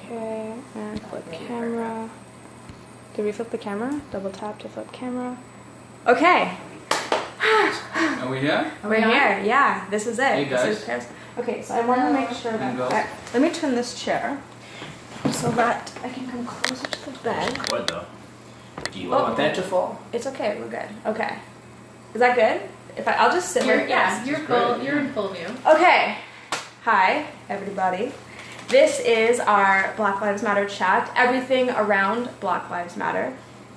Okay, and flip camera. Did we flip the camera? Double tap to flip camera. Okay. Are we here? We're here, yeah. This is it. Hey guys. This is Paris. Okay, so I want to make sure that... let me turn this chair so that I can come closer to the bed. What though? Do you want that? Beautiful. It's okay, we're good. Okay. Is that good? I'll just sit like yeah, this. you're in full view. Okay. Hi, everybody. This is our Black Lives Matter chat. Everything around Black Lives Matter.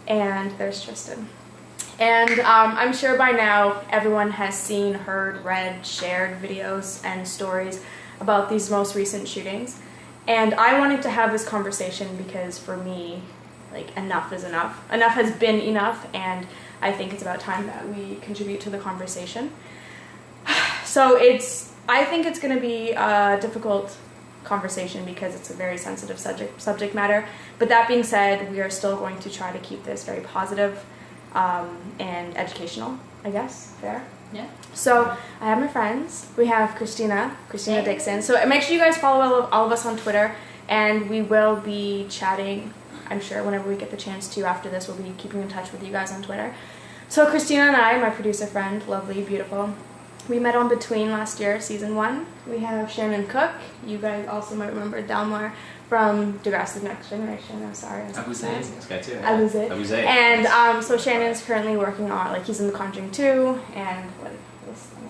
And there's Tristan. And I'm sure by now everyone has seen, heard, read, shared videos and stories about these most recent shootings. And I wanted to have this conversation because for me, like, enough is enough. Enough has been enough, and I think it's about time that we contribute to the conversation. So I think it's going to be a difficult conversation because it's a very sensitive subject matter. But that being said, we are still going to try to keep this very positive and educational, I guess. Fair? Yeah. So I have my friends. We have Christina Dixon. So make sure you guys follow all of us on Twitter, and we will be chatting, I'm sure, whenever we get the chance to. After this, we'll be keeping in touch with you guys on Twitter. So Christina and I, my producer friend, lovely, beautiful, we met on Between last year, season 1. We have Shannon Kook. You guys also might remember Dalmar from Degrassi Next Generation. I'm sorry. Abuzeid. This guy too. Abuzeid. And so Shannon's currently working on, like, he's in The Conjuring 2, and what this thing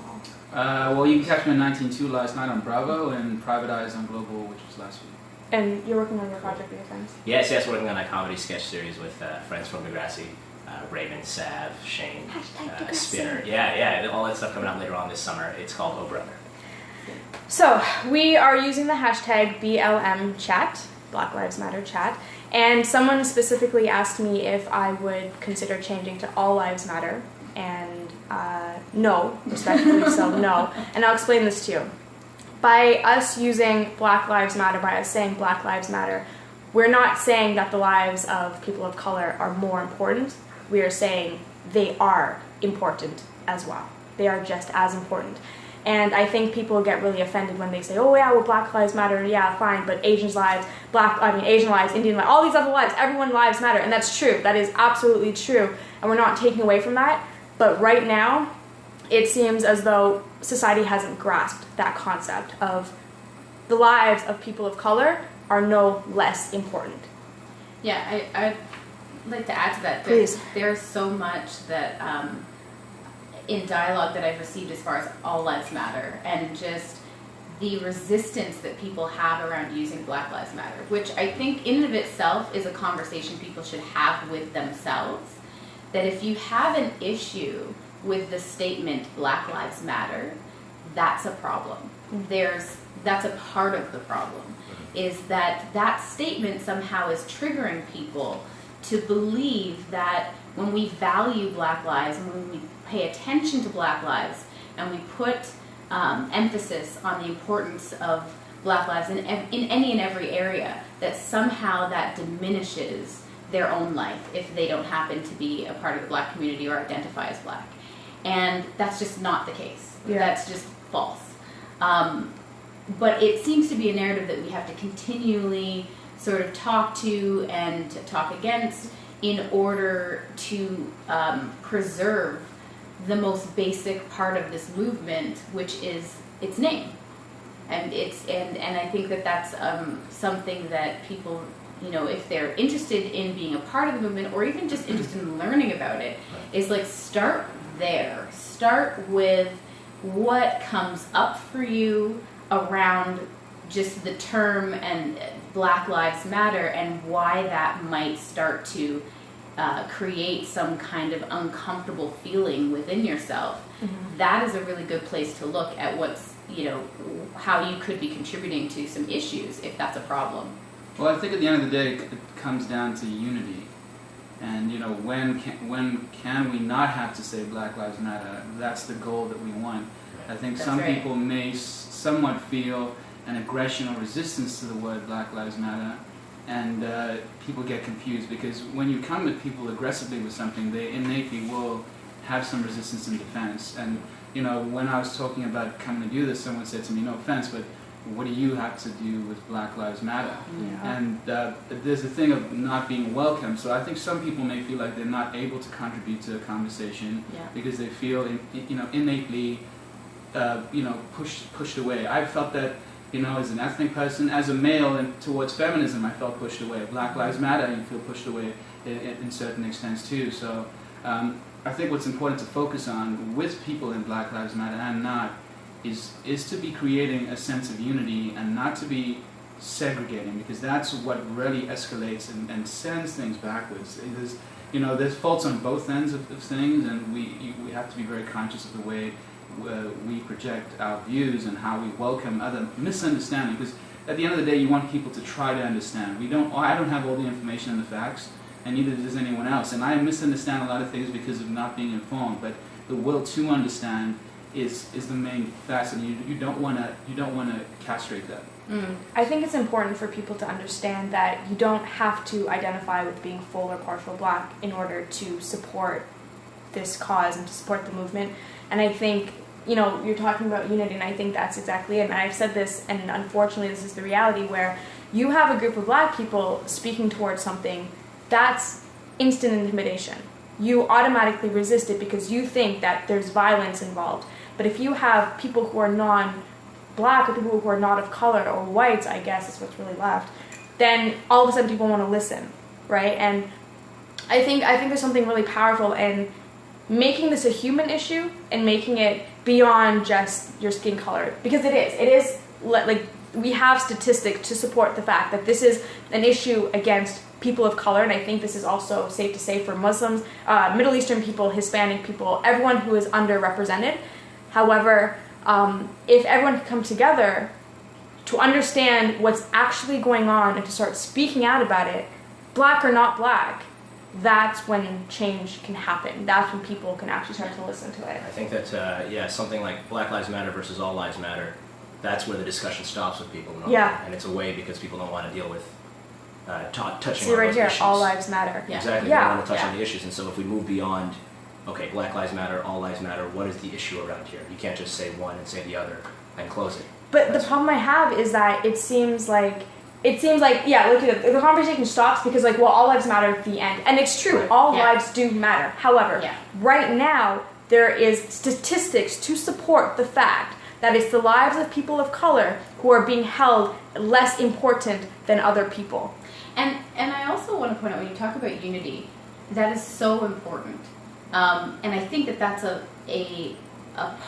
all. Well, you can catch me on 19.2 last night on Bravo and Private Eyes on Global, which was last week. And you're working on your project with your friends? Yes, working on a comedy sketch series with friends from Degrassi. Raymond, Sav, Shane, Spinner. Yeah, all that stuff coming out later on this summer. It's called Oh Brother. So, we are using the hashtag BLM chat, Black Lives Matter chat, and someone specifically asked me if I would consider changing to All Lives Matter, and no, respectfully so, no. And I'll explain this to you. By us using Black Lives Matter, by us saying Black Lives Matter, we're not saying that the lives of people of color are more important. We are saying they are important as well. They are just as important. And I think people get really offended when they say, oh yeah, well, Black Lives Matter, yeah, fine, but Asian lives, Asian lives, Indian lives, all these other lives, everyone's lives matter. And that's true. That is absolutely true. And we're not taking away from that. But right now, it seems as though society hasn't grasped that concept of the lives of people of color are no less important. Yeah, I'd like to add to that. There's so much that in dialogue that I've received as far as All Lives Matter, and just the resistance that people have around using Black Lives Matter, which I think in and of itself is a conversation people should have with themselves. That if you have an issue with the statement Black Lives Matter, that's a problem. That's a part of the problem, is that statement somehow is triggering people to believe that when we value Black lives and when we pay attention to Black lives and we put emphasis on the importance of Black lives in any and every area, that somehow that diminishes their own life if they don't happen to be a part of the Black community or identify as Black. And that's just not the case. Yeah. That's just false. But it seems to be a narrative that we have to continually sort of talk to and talk against in order to preserve the most basic part of this movement, which is its name. And I think that that's something that people, if they're interested in being a part of the movement or even just interested in learning about it, is like start there. Start with what comes up for you around just the term and Black Lives Matter and why that might start to create some kind of uncomfortable feeling within yourself. Mm-hmm. That is a really good place to look at what's, how you could be contributing to some issues if that's a problem. Well, I think at the end of the day, it comes down to unity. And, when can we not have to say Black Lives Matter? That's the goal that we want. I think that's some people may somewhat feel an aggression or resistance to the word Black Lives Matter, and people get confused because when you come at people aggressively with something, they innately will have some resistance and defense. And when I was talking about coming to do this, someone said to me, no offense, but what do you have to do with Black Lives Matter? Yeah. And there's a thing of not being welcome. So I think some people may feel like they're not able to contribute to a conversation because they feel, innately, pushed away. I felt that, as an ethnic person, as a male, and towards feminism, I felt pushed away. Black Lives Matter, you feel pushed away in certain extents too. So I think what's important to focus on with people in Black Lives Matter and not is to be creating a sense of unity and not to be segregating, because that's what really escalates and sends things backwards. There's faults on both ends of things, and we have to be very conscious of the way we project our views and how we welcome other misunderstanding, because at the end of the day you want people to try to understand. I don't have all the information and the facts, and neither does anyone else, and I misunderstand a lot of things because of not being informed, but the will to understand is the main facet, and you don't want to castrate that. I think it's important for people to understand that you don't have to identify with being full or partial Black in order to support this cause and to support the movement. And I think, you're talking about unity, and I think that's exactly it. And I've said this, and unfortunately this is the reality, where you have a group of Black people speaking towards something, that's instant intimidation. You automatically resist it because you think that there's violence involved. But if you have people who are non-Black or people who are not of color, or whites, I guess is what's really left, then all of a sudden people want to listen, right? And I think there's something really powerful in making this a human issue and making it beyond just your skin color, because it is like we have statistics to support the fact that this is an issue against people of color, and I think this is also safe to say for Muslims, Middle Eastern people, Hispanic people, everyone who is underrepresented. However, if everyone can come together to understand what's actually going on and to start speaking out about it, Black or not Black, that's when change can happen. That's when people can actually start to listen to it. I think that, something like Black Lives Matter versus All Lives Matter, that's where the discussion stops with people. Normally. Yeah. And it's a way because people don't want to deal with touching See on right those here, issues. all lives matter. Yeah. Exactly, Yeah. they don't want to touch on the issues. And so if we move beyond, okay, Black Lives Matter, All Lives Matter, what is the issue around here? You can't just say one and say the other and close it. But the problem I have is that it seems like look at it, the conversation stops because all lives matter at the end, and it's true, Right. all lives do matter. However, right now there is statistics to support the fact that it's the lives of people of color who are being held less important than other people. And I also want to point out, when you talk about unity, that is so important. And I think that that's a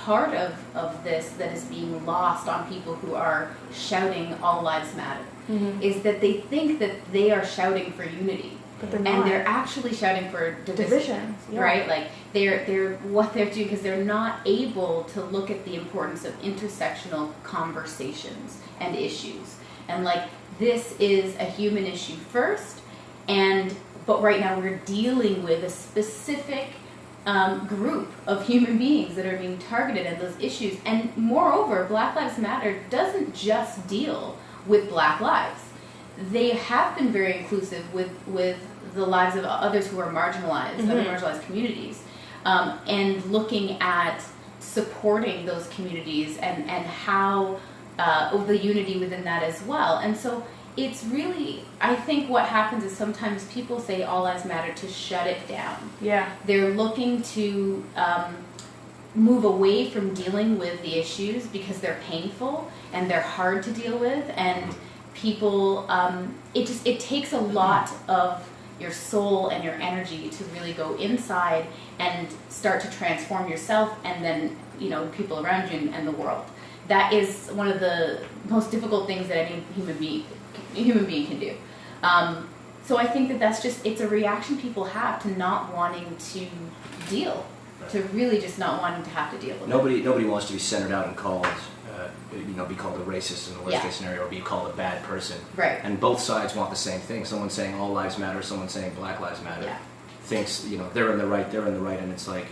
part of this that is being lost on people who are shouting all lives matter, is that they think that they are shouting for unity. But they're not. And they're actually shouting for Division, right? Like they're what they're doing, because they're not able to look at the importance of intersectional conversations and issues. And this is a human issue first, but right now we're dealing with a specific group of human beings that are being targeted at those issues. And moreover, Black Lives Matter doesn't just deal with Black lives. They have been very inclusive with the lives of others who are marginalized, other marginalized communities, and looking at supporting those communities and how the unity within that as well. And so it's really, I think what happens is sometimes people say all lives matter to shut it down. Yeah. They're looking to move away from dealing with the issues because they're painful and they're hard to deal with, and people, it takes a lot of your soul and your energy to really go inside and start to transform yourself and then, people around you and the world. That is one of the most difficult things that any human being can do. So I think that's it's a reaction people have to not wanting to deal, to really just not wanting to have to deal with it. Nobody wants to be centered out and called, be called a racist in the worst case scenario, or be called a bad person. Right. And both sides want the same thing. Someone saying all lives matter, someone saying Black Lives Matter, thinks they're in the right, and it's like,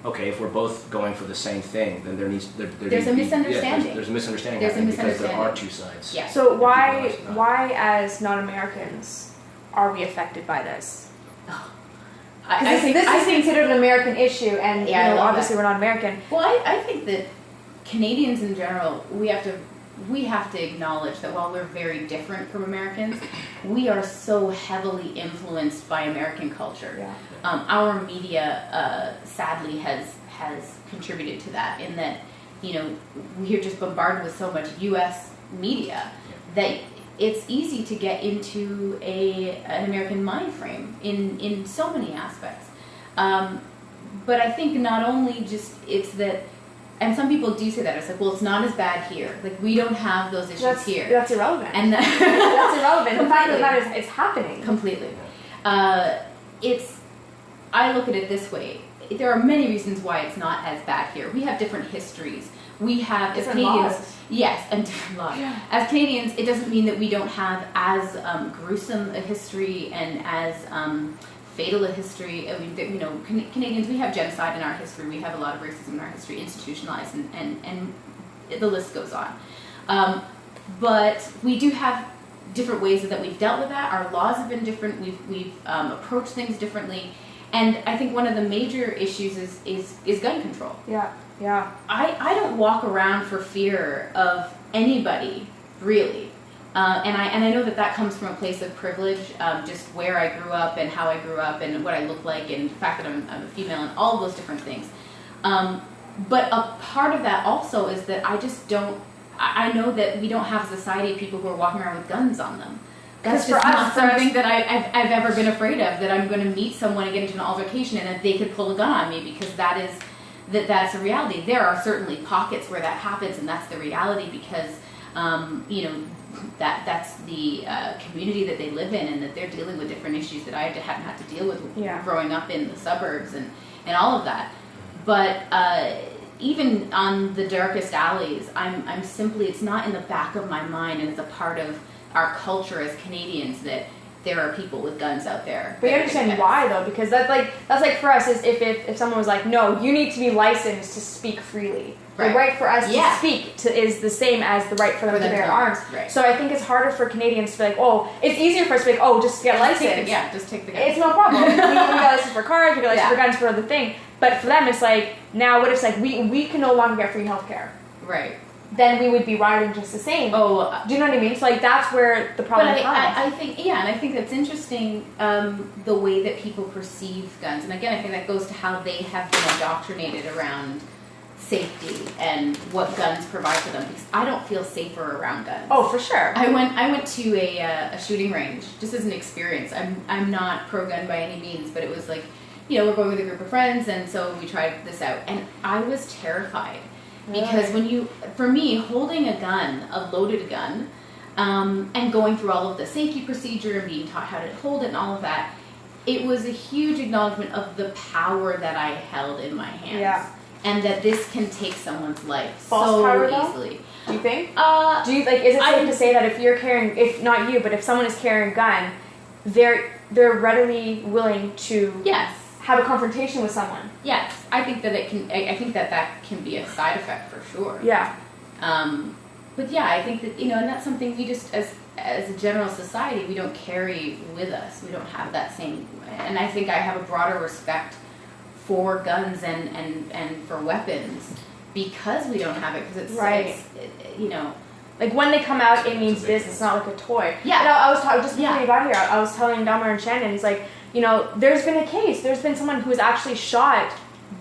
okay, if we're both going for the same thing, then there's a misunderstanding. Yeah, there's a misunderstanding There's a happening because there misunderstanding. are two sides. Yeah. So why as non-Americans are we affected by this? I think this is considered an American issue, and I love obviously that. we're not American. Well, I think that Canadians in general, we have to we have to acknowledge that while we're very different from Americans, we are so heavily influenced by American culture. Yeah. Our media, sadly, has contributed to that, in that, you know, we're just bombarded with so much U.S. media that it's easy to get into an American mind frame in so many aspects. But I think not only just it's that, and some people do say that, it's like, well, it's not as bad here. Like, we don't have those issues here. That's irrelevant. And that's irrelevant. The fact of the matter is it's happening. Completely. I look at it this way. There are many reasons why it's not as bad here. We have different histories. We have, as Canadians, yes, and different laws. Yeah. As Canadians, it doesn't mean that we don't have as gruesome a history and as fatal a history. I mean, you know, Canadians, we have genocide in our history. We have a lot of racism in our history, institutionalized, and the list goes on. But we do have different ways that we've dealt with that. Our laws have been different. We've approached things differently. And I think one of the major issues is gun control. Yeah, yeah. I don't walk around for fear of anybody, really. And I know that comes from a place of privilege, just where I grew up and how I grew up and what I look like and the fact that I'm a female and all of those different things. But a part of that also is that I know that we don't have a society of people who are walking around with guns on them. That's just not something that I've ever been afraid of, that I'm going to meet someone and get into an altercation and that they could pull a gun on me, because that's a reality. There are certainly pockets where that happens, and that's the reality, because you know, that's the community that they live in, and that they're dealing with different issues that I hadn't had to deal with growing up in the suburbs and all of that. But even on the darkest alleys, I'm simply, it's not in the back of my mind, and it's a part of our culture as Canadians that there are people with guns out there. But you understand why, though, because that's like for us is if someone was like, no, you need to be licensed to speak freely. Right. The right for us to speak is the same as the right for them to bear arms. Right. So I think it's harder for Canadians to be like, oh, it's easier for us to be like, oh, just get licensed. Just take the gun. It's no problem. we got licensed for cars, we got licensed for guns for other thing. But for them, it's like, now what if it's like we can no longer get free healthcare? Right. Then we would be rioting just the same. Oh, do you know what I mean? So like that's where the problem comes. I think and I think that's interesting, the way that people perceive guns. And again, I think that goes to how they have been indoctrinated around safety and what guns provide for them. Because I don't feel safer around guns. Oh, for sure. I went to a shooting range just as an experience. I'm not pro gun by any means, but it was like, you know, we're going with a group of friends, and so we tried this out, and I was terrified. Because for me, holding a gun, a loaded gun, and going through all of the safety procedure and being taught how to hold it and all of that, it was a huge acknowledgement of the power that I held in my hands. Yeah. And that this can take someone's life so power, easily. Though? Do you think? Is it safe to say that if you're carrying, if not you, but if someone is carrying a gun, they're readily willing to have a confrontation with someone? Yes, I think that it can. I think that can be a side effect for sure. Yeah. But yeah, I think that, you know, and that's something we just, as a general society, we don't carry with us. We don't have that same. And I think I have a broader respect for guns and for weapons because we don't have it, because it's you know. Like when they come out, it means business. It's not like a toy. Yeah. And I was just before you got here, I was telling Dalmar and Shannon, it's like, you know, there's been a case. There's been someone who was actually shot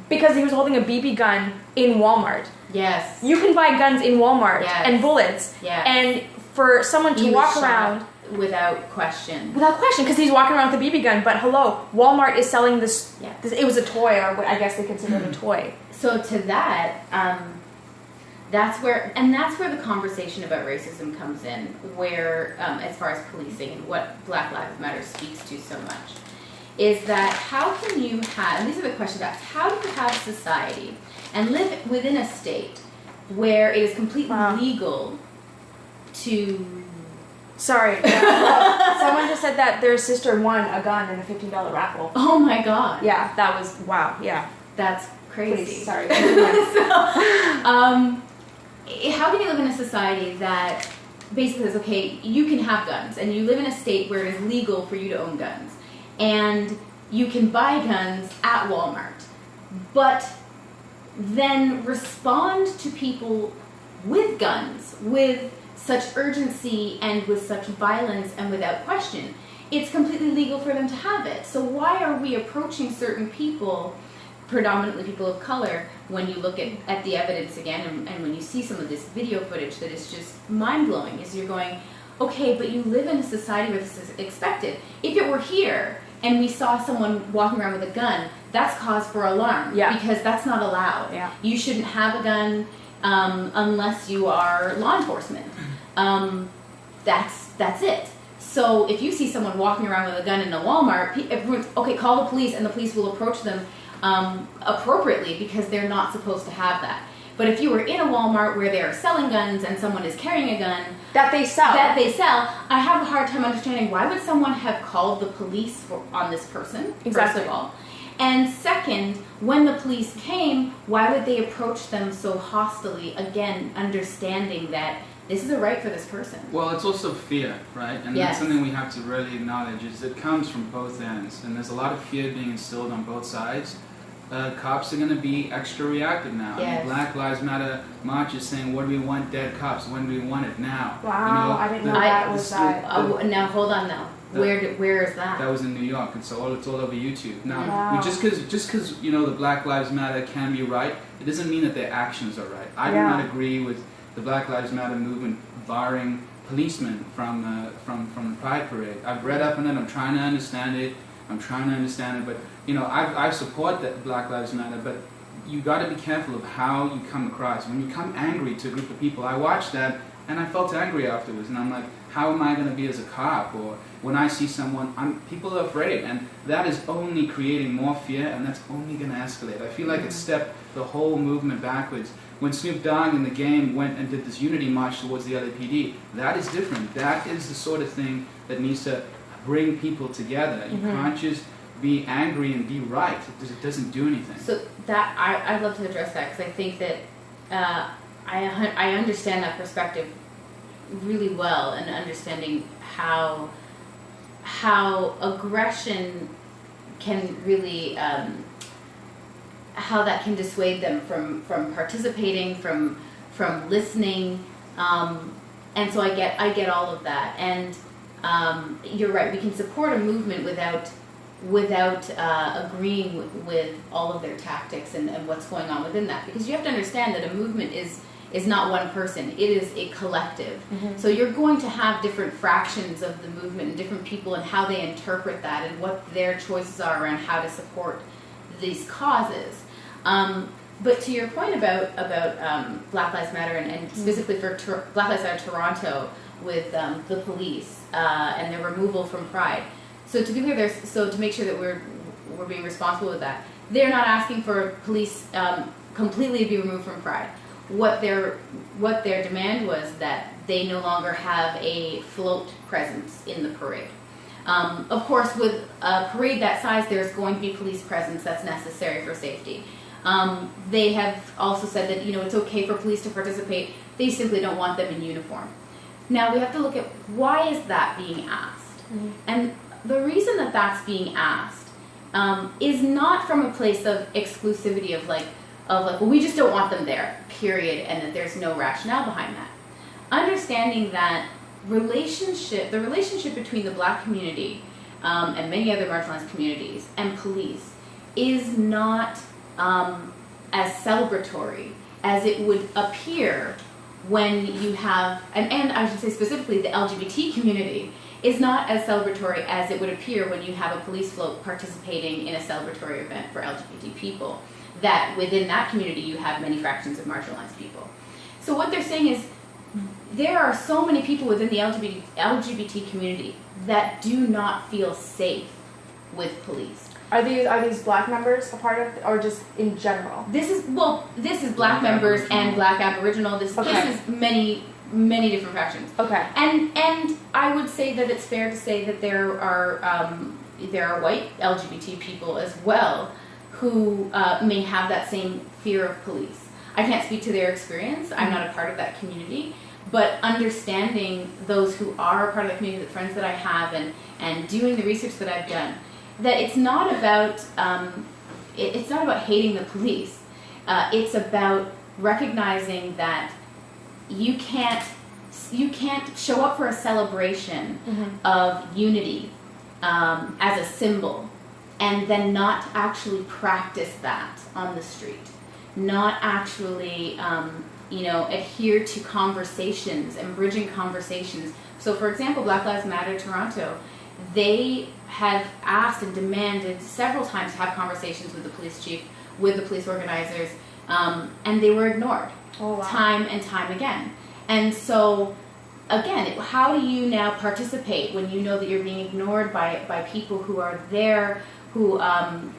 because he was holding a BB gun in Walmart. Yes. You can buy guns in Walmart and bullets. Yes. And for someone to walk around without question, because he's walking around with a BB gun. But hello, Walmart is selling this. Yeah. It was a toy, or what I guess they consider it a toy. So to that, that's where the conversation about racism comes in. Where, as far as policing and what Black Lives Matter speaks to so much, is that how can you have, and these are the questions asked, how do you have society and live within a state where it is completely legal to... Sorry. Someone just said that their sister won a gun in a $15 raffle. Oh my god. Yeah, that was, wow, yeah. That's crazy. Please, sorry. How can you live in a society that basically says, okay, you can have guns, and you live in a state where it is legal for you to own guns, and you can buy guns at Walmart, but then respond to people with guns, with such urgency and with such violence and without question. It's completely legal for them to have it. So why are we approaching certain people, predominantly people of color, when you look at the evidence again and when you see some of this video footage that is just mind-blowing, is you're going, okay, but you live in a society where this is expected. If it were here and we saw someone walking around with a gun, that's cause for alarm, because that's not allowed. Yeah. You shouldn't have a gun unless you are law enforcement. That's it. So if you see someone walking around with a gun in a Walmart, everyone's, okay, call the police, and the police will approach them appropriately because they're not supposed to have that. But if you were in a Walmart where they are selling guns and someone is carrying a gun that they sell, I have a hard time understanding why would someone have called the police on this person, first of all. And second, when the police came, why would they approach them so hostilely, again, understanding that this is a right for this person? Well, it's also fear, right? And that's something we have to really acknowledge, is it comes from both ends. And there's a lot of fear being instilled on both sides. Cops are going to be extra reactive now. Yes. I mean, Black Lives Matter march is saying, what do we want dead cops? When do we want it? Now. Wow, I didn't know that was that. Now, hold on now. Where is that? That was in New York. It's all over YouTube. Now, just because the Black Lives Matter can be right, it doesn't mean that their actions are right. I do not agree with the Black Lives Matter movement barring policemen from the Pride Parade. I've read up on it. I'm trying to understand it. But I support that Black Lives Matter. But you got to be careful of how you come across. When you come angry to a group of people, I watched that and I felt angry afterwards. And I'm like, how am I going to be as a cop? Or when I see someone, people are afraid, and that is only creating more fear, and that's only going to escalate. I feel like it stepped the whole movement backwards. When Snoop Dogg in the game went and did this unity march towards the LAPD, that is different. That is the sort of thing that needs to bring people together. You can't just be angry and be right. It doesn't do anything. So that I'd love to address that, because I think that I understand that perspective really well, and understanding how aggression can really how that can dissuade them from participating, from listening, and so I get all of that. And you're right, we can support a movement without agreeing with all of their tactics and what's going on within that, because you have to understand that a movement is not one person, it is a collective. So you're going to have different fractions of the movement and different people and how they interpret that and what their choices are around how to support these causes. But to your point about Black Lives Matter and specifically for Black Lives Matter Toronto with the police and their removal from Pride. So to be clear, to make sure that we're being responsible with that, they're not asking for police completely to be removed from Pride. What their demand was that they no longer have a float presence in the parade. Of course, with a parade that size, there's going to be police presence that's necessary for safety. They have also said that it's okay for police to participate. They simply don't want them in uniform. Now we have to look at why is that being asked, and the reason that that's being asked is not from a place of exclusivity of like, well, we just don't want them there, period, and that there's no rationale behind that. Understanding that the relationship between the Black community and many other marginalized communities and police is not as celebratory as it would appear when you have, and I should say specifically the LGBT community, is not as celebratory as it would appear when you have a police float participating in a celebratory event for LGBT people. That within that community you have many fractions of marginalized people. So what they're saying is there are so many people within the LGBT community that do not feel safe with police. Are these Black members a part of, or just in general? This is Black members and Black Aboriginal. This is many different fractions. Okay. And I would say that it's fair to say that there are white LGBT people as well who may have that same fear of police. I can't speak to their experience. I'm not a part of that community. But understanding those who are a part of the community, the friends that I have, and doing the research that I've done, that it's not about hating the police. It's about recognizing that you can't show up for a celebration of unity as a symbol and then not actually practice that on the street, not actually adhere to conversations and bridging conversations. So for example, Black Lives Matter Toronto, they have asked and demanded several times to have conversations with the police chief, with the police organizers, and they were ignored time and time again. And so again, how do you now participate when you know that you're being ignored by people who are there, who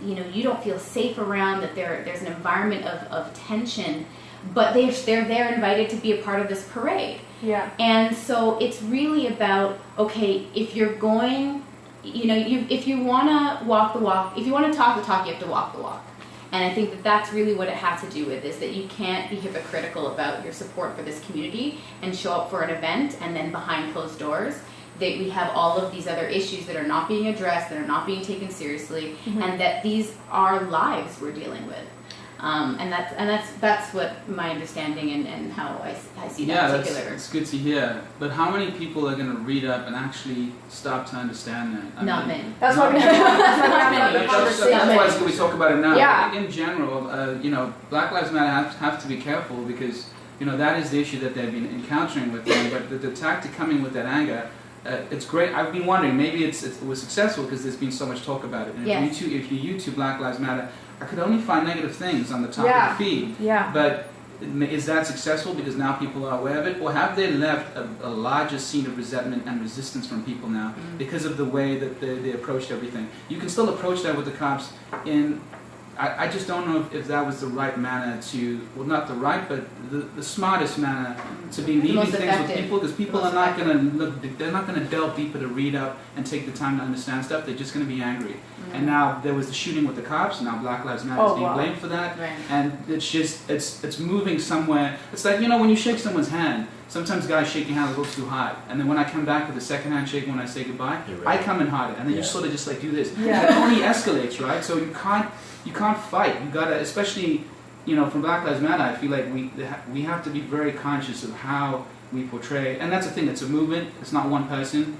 you don't feel safe around, that there's an environment of tension, but they're there invited to be a part of this parade. Yeah. And so it's really about, okay, if you're going, if you want to walk the walk, if you want to talk the talk, you have to walk the walk. And I think that that's really what it has to do with, is that you can't be hypocritical about your support for this community and show up for an event and then behind closed doors that we have all of these other issues that are not being addressed, that are not being taken seriously, and that these are lives we're dealing with. And that's what my understanding and how I see that particular. Yeah, it's good to hear. But how many people are going to read up and actually stop to understand that? Not many. That's why we're having the conversation. That's why it's good we talk about it now. Yeah. In general, Black Lives Matter have to be careful, because that is the issue that they've been encountering with them. But the tactic coming with that anger, it's great. I've been wondering, maybe it was successful because there's been so much talk about it. And if you YouTube Black Lives Matter, I could only find negative things on the top of the feed. Yeah. But is that successful because now people are aware of it? Or have they left a larger scene of resentment and resistance from people now because of the way that they approached everything? You can still approach that with the cops in... I just don't know if that was the right manner to... Well, not the right, but the smartest manner to be leaving things with people, because people are not going to look... They're not going to delve deeper to read up and take the time to understand stuff. They're just going to be angry. And now there was the shooting with the cops. Now Black Lives Matter is being blamed for that. Right. And it's just... It's moving somewhere. It's like, when you shake someone's hand, sometimes guys shake your hand a little too hard. And then when I come back with a second handshake when I say goodbye, I come in harder. And then you sort of just do this. Yeah. It only escalates, right? So you can't fight. You gotta, especially, from Black Lives Matter, I feel like we have to be very conscious of how we portray. And that's the thing, it's a movement, it's not one person,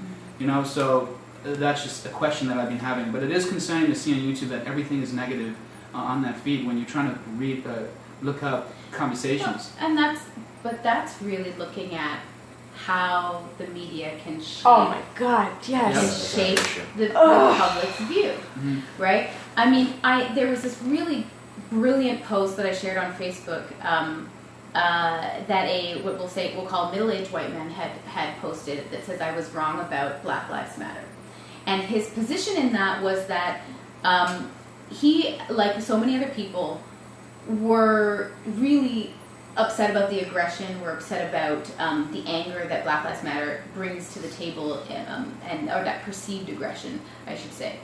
so that's just a question that I've been having. But it is concerning to see on YouTube that everything is negative on that feed when you're trying to look up conversations. Well, and that's really looking at how the media can shape. Oh my God! Yes. Shape the public's view, right? I mean, there was this really brilliant post that I shared on Facebook that we'll call middle-aged white man had posted that says I was wrong about Black Lives Matter, and his position in that was that he, like so many other people, were really upset about the aggression, we're upset about the anger that Black Lives Matter brings to the table, or that perceived aggression, I should say.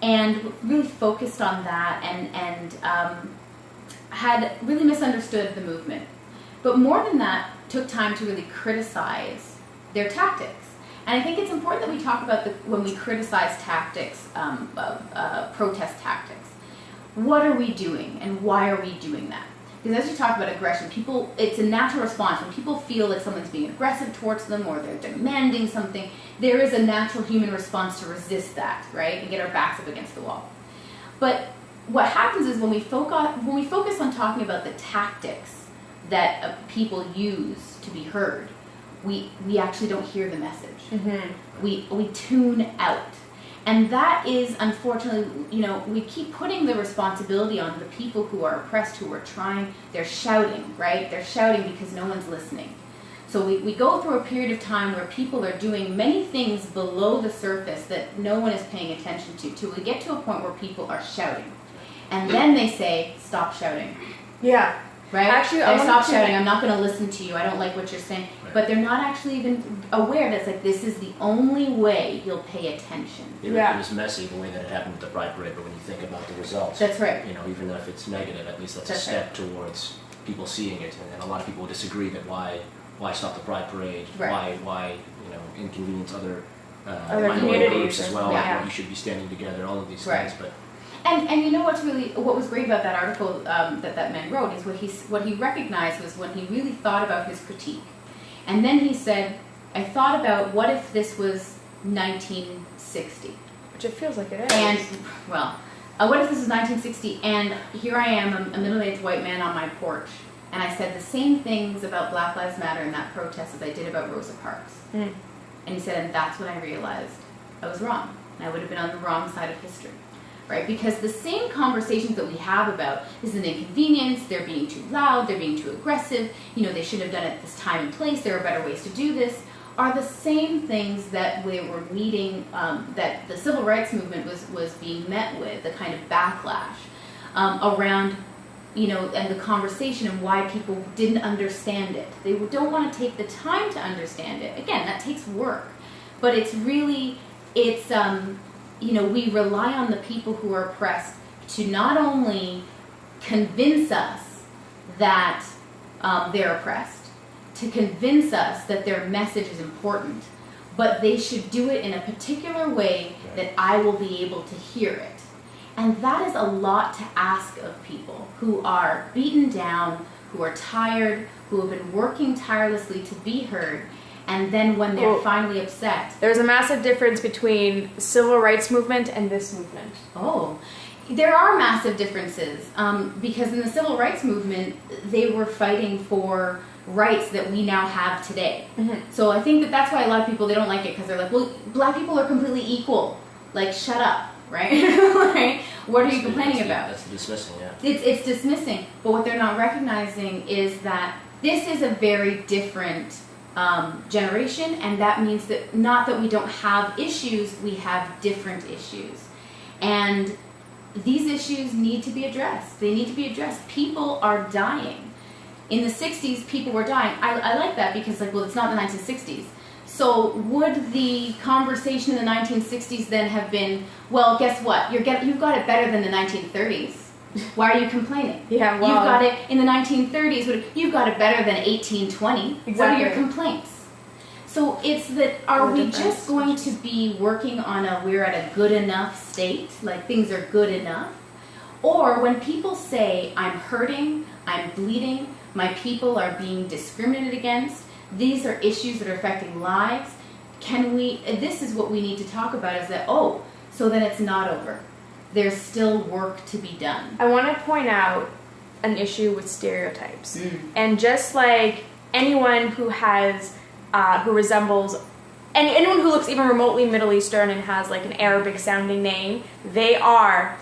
And really focused on that and had really misunderstood the movement. But more than that, took time to really criticize their tactics. And I think it's important that we talk about when we criticize tactics, protest tactics. What are we doing and why are we doing that? Because as you talk about aggression, it's a natural response. When people feel like someone's being aggressive towards them or they're demanding something, there is a natural human response to resist that, right? And get our backs up against the wall. But what happens is when we focus on talking about the tactics that people use to be heard, we actually don't hear the message. We tune out. And that is, unfortunately, we keep putting the responsibility on the people who are oppressed, who are trying, they're shouting, right? They're shouting because no one's listening. So we go through a period of time where people are doing many things below the surface that no one is paying attention to, till we get to a point where people are shouting. And then they say, stop shouting. Yeah. Right? Actually, they stop shouting, I'm not going to listen to you, I don't like what you're saying. Right. But they're not actually even aware that it's like, this is the only way you'll pay attention. It was messy the way that it happened with the Pride Parade, but when you think about the results, that's right. Even if it's negative, at least that's a step towards people seeing it. And a lot of people disagree that why stop the Pride Parade, why inconvenience other minority groups as well, you should be standing together, all of these things. But And you know what was great about that article that man wrote is what he recognized was when he really thought about his critique. And then he said, I thought about what if this was 1960? Which it feels like it is. And, well, what if this was 1960 and here I am, a middle-aged white man on my porch, and I said the same things about Black Lives Matter in that protest as I did about Rosa Parks. Mm. And he said, and that's when I realized I was wrong. And I would have been on the wrong side of history. Right? Because the same conversations that we have about this is an inconvenience, they're being too loud, they're being too aggressive, they should have done it at this time and place, there are better ways to do this, are the same things that we were meeting, that the civil rights movement was being met with, the kind of backlash around, and the conversation and why people didn't understand it. They don't want to take the time to understand it. Again, that takes work. But it's really, we rely on the people who are oppressed to not only convince us that they're oppressed, to convince us that their message is important, but they should do it in a particular way that I will be able to hear it. And that is a lot to ask of people who are beaten down, who are tired, who have been working tirelessly to be heard, and then when they're finally upset. There's a massive difference between the civil rights movement and this movement. Oh, there are massive differences because in the civil rights movement, they were fighting for rights that we now have today. Mm-hmm. So I think that's why a lot of people, they don't like it because they're like, well, black people are completely equal. Like, shut up, right? Right? What are you complaining about? That's dismissing, yeah. It's dismissing. But what they're not recognizing is that this is a very different generation, and that means that not that we don't have issues, we have different issues. And these issues need to be addressed. They need to be addressed. People are dying. In the 60s, people were dying. I like that because, it's not the 1960s. So would the conversation in the 1960s then have been, well, guess what? You've got it better than the 1930s. Why are you complaining? Yeah, well, you've got it in the 1930s. You've got it better than 1820. Exactly. What are your complaints? So it's that, are we just going to be working on we're at a good enough state, like things are good enough? Or when people say, I'm hurting, I'm bleeding, my people are being discriminated against, these are issues that are affecting lives, this is what we need to talk about, is that, so then it's not over. There's still work to be done. I want to point out an issue with stereotypes. Mm. And just like anyone who has, who resembles, anyone who looks even remotely Middle Eastern and has an Arabic sounding name, they are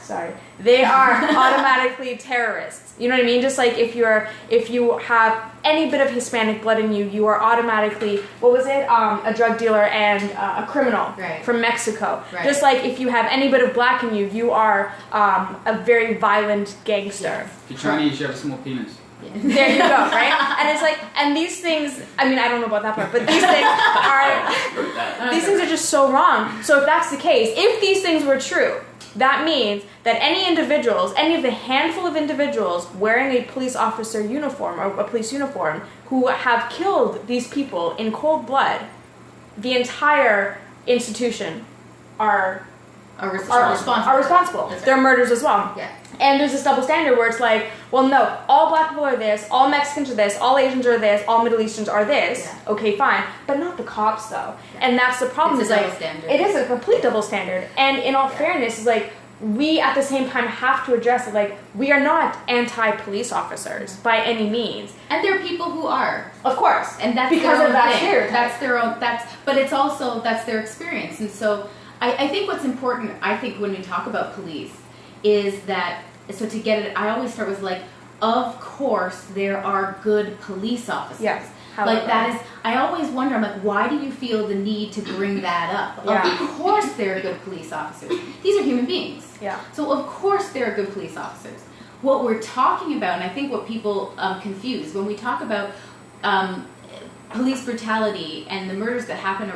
automatically terrorists. You know what I mean? Just like if you have any bit of Hispanic blood in you, you are automatically, a drug dealer and a criminal from Mexico. Right. Just like if you have any bit of black in you, you are a very violent gangster. Yes. If you're Chinese, you have a small penis. Yeah. There you go, right? And it's and these things, I don't know about that part, but these things are just so wrong. So if that's the case, if these things were true, that means that any of the handful of individuals wearing a police officer uniform or a police uniform who have killed these people in cold blood, the entire institution are responsible. They're murders as well. Yeah. And there's this double standard where it's well, no, all black people are this, all Mexicans are this, all Asians are this, all Middle Easterns are this. Yeah. Okay, fine. But not the cops, though. Yeah. And that's the problem. It's a double standard. It is a complete double standard. And in all fairness, we at the same time have to address it. We are not anti-police officers by any means. And there are people who are. Of course. And that's because of that stereotype. That's their own, but it's also, that's their experience. And so I think what's important, when we talk about police, is that, so to get it, I always start with of course there are good police officers. Yes. That is, I always wonder, I'm why do you feel the need to bring that up? Yeah. Of course there are good police officers. These are human beings. Yeah. So of course there are good police officers. What we're talking about, and I think what people confuse, when we talk about police brutality and the murders that happen,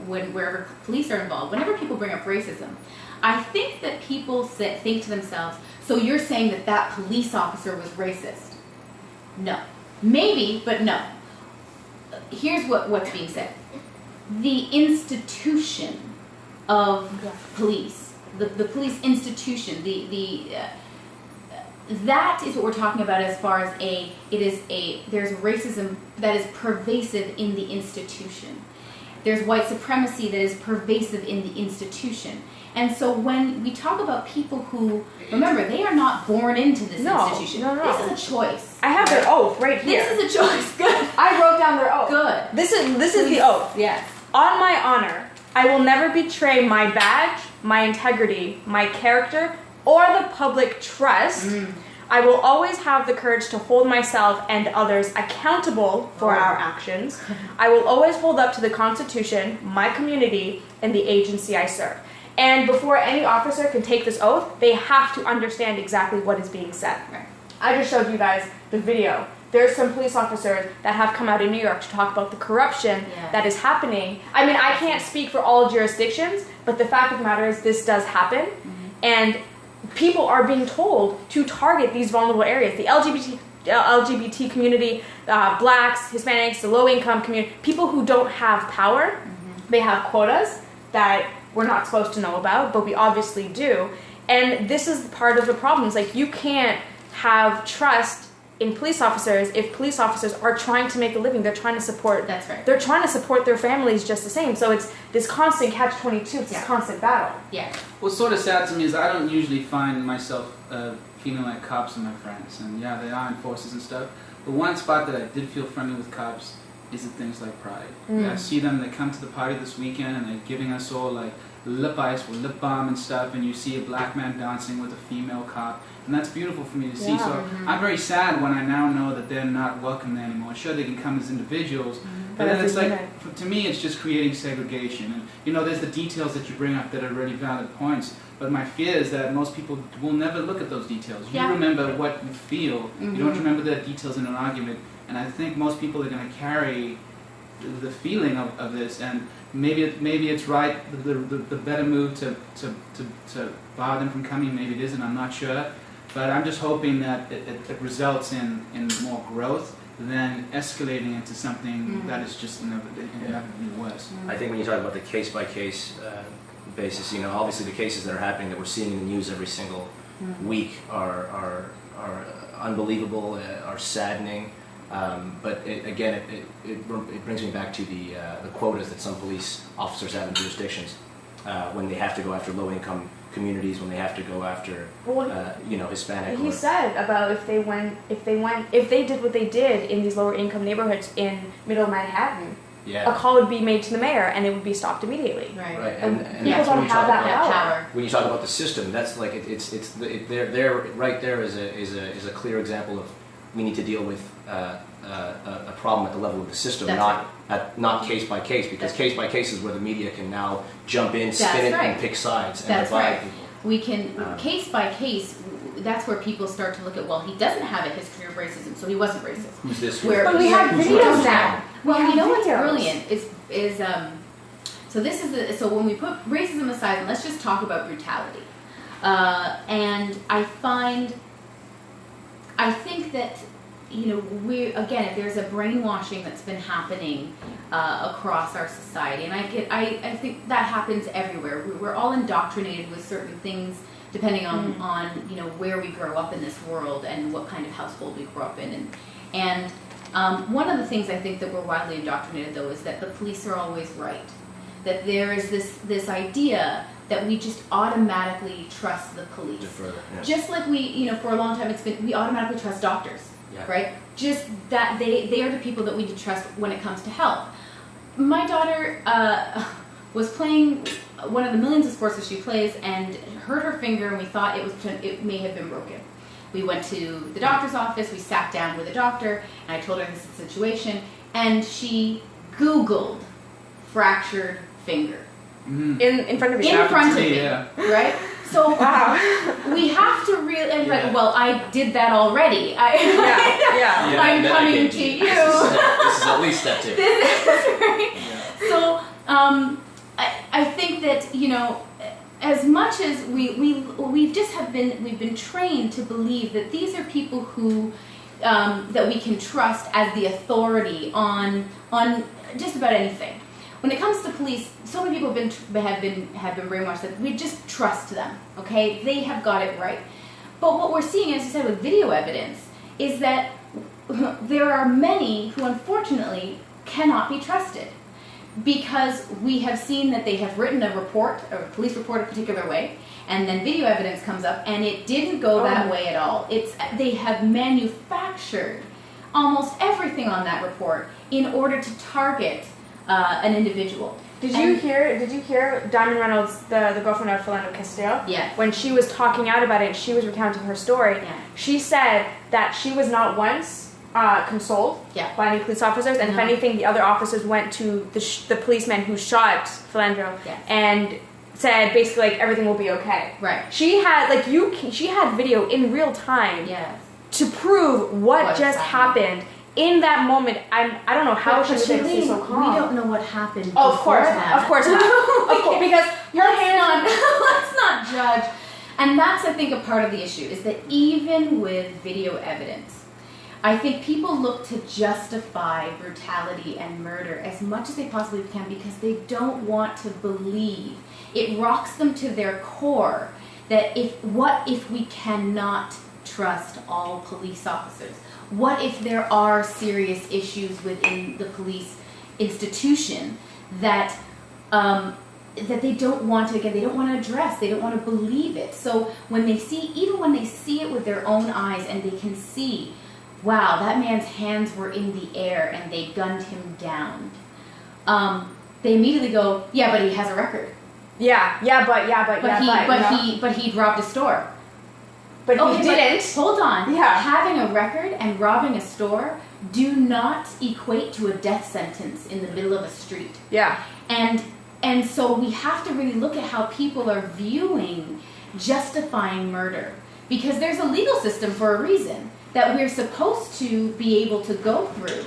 wherever police are involved, whenever people bring up racism, I think that people think to themselves, so you're saying that police officer was racist? No. Maybe, but no. Here's what's being said. The institution of police the police institution, that is what we're talking about as far as there's racism that is pervasive in the institution. There's white supremacy that is pervasive in the institution. And so when we talk about people who, remember, they are not born into this institution. No. This is a choice. I have their oath right here. This is a choice. Good. I wrote down their oath. Good. This is the oath. Yes. On my honor, I will never betray my badge, my integrity, my character, or the public trust. I will always have the courage to hold myself and others accountable for our actions. I will always hold up to the Constitution, my community, and the agency I serve. And before any officer can take this oath, they have to understand exactly what is being said. Right. I just showed you guys the video. There's some police officers that have come out in New York to talk about the corruption that is happening. I mean, I can't speak for all jurisdictions, but the fact of the matter is this does happen. And people are being told to target these vulnerable areas. The LGBT community, blacks, Hispanics, the low-income community, people who don't have power, they have quotas that we're not supposed to know about, but we obviously do. And this is part of the problem. It's like you can't have trust in police officers if police officers are trying to make a living. They're trying to support. That's right. They're trying to support their families just the same. So it's this constant catch-22. It's this constant battle. Yeah. What's sort of sad to me is I don't usually find myself feeling like cops are my friends, and yeah, they are enforcers and stuff. But one spot that I did feel friendly with cops is at things like Pride. I see them. They come to the party this weekend and they're giving us all like lip ice with lip balm and stuff, and you see a black man dancing with a female cop, and that's beautiful for me to see. So I'm very sad when I now know that they're not welcome there anymore. Sure, they can come as individuals, but then it's like, to me, it's just creating segregation. And you know, there's the details that you bring up that are really valid points, but my fear is that most people will never look at those details. You remember what you feel. You don't remember the details in an argument, and I think most people are going to carry the feeling of this, and maybe it's right, the better move to bar them from coming. Maybe it isn't, I'm not sure, but I'm just hoping that it results in more growth than escalating into something that is just inevitably worse. I think when you talk about the case-by-case basis, you know, obviously the cases that are happening that we're seeing in the news every single week are unbelievable, are saddening. But it brings me back to the quotas that some police officers have in jurisdictions when they have to go after low-income communities, when they have to go after Hispanic. He said about if they did what they did in these lower-income neighborhoods in Middle Manhattan, a call would be made to the mayor and it would be stopped immediately. Right. And people don't have that power. When you talk about the system, that's like they're right there is a clear example of we need to deal with a problem at the level of the system, not case by case, because case by case is where the media can now jump in, spin it, and pick sides and divide people. We can case by case. That's where people start to look at. Well, he doesn't have a history of racism, so he wasn't racist. Who's this? But we have videos now. Well, you know what's brilliant is so this is so when we put racism aside and let's just talk about brutality, and I think that, you know, if there's a brainwashing that's been happening across our society, and I think that happens everywhere. We're all indoctrinated with certain things depending on you know, where we grow up in this world and what kind of household we grow up in, and one of the things I think that we're widely indoctrinated though is that the police are always right, that there is this idea that we just automatically trust the police. Just like we, you know, for a long time we automatically trust doctors, right? Just that they are the people that we need to trust when it comes to health. My daughter was playing one of the millions of sports that she plays and hurt her finger, and we thought it may have been broken. We went to the doctor's office, we sat down with the doctor, and I told her this is the situation, and she Googled fractured finger. In front of you. In front of me, right? So we have to really, well, I did that already. I'm coming to you. This is at least step 2. So I think that, you know, as much as we've been trained to believe that these are people who that we can trust as the authority on just about anything. when it comes to police, so many people have been brainwashed that we just trust them. Okay, they have got it right. But what we're seeing, as you said, with video evidence, is that there are many who unfortunately cannot be trusted, because we have seen that they have written a report, a police report a particular way, and then video evidence comes up and it didn't go that way at all. They have manufactured almost everything on that report in order to target an individual. Did you hear Diamond Reynolds, the girlfriend of Philando Castillo? Yes. When she was talking out about it, she was recounting her story. Yeah. She said that she was not once consoled by any police officers, and if anything, the other officers went to the policeman who shot Philando and said basically like everything will be okay. Right. She had she had video in real time to prove what just happened. In that moment, I don't know how she was able to stay so calm. We don't know what happened. Oh, of course not. Of course not. Because let's not judge. And that's, I think, a part of the issue, is that even with video evidence, I think people look to justify brutality and murder as much as they possibly can because they don't want to believe. It rocks them to their core that what if we cannot trust all police officers? What if there are serious issues within the police institution that they don't want to, again, they don't want to address, they don't want to believe it. So when they see it with their own eyes and they can see, wow, that man's hands were in the air and they gunned him down, they immediately go, yeah, but he has a record. But he robbed a store. But he didn't. Hold on. Yeah. Having a record and robbing a store do not equate to a death sentence in the middle of a street. Yeah. And so we have to really look at how people are viewing justifying murder, because there's a legal system for a reason that we're supposed to be able to go through.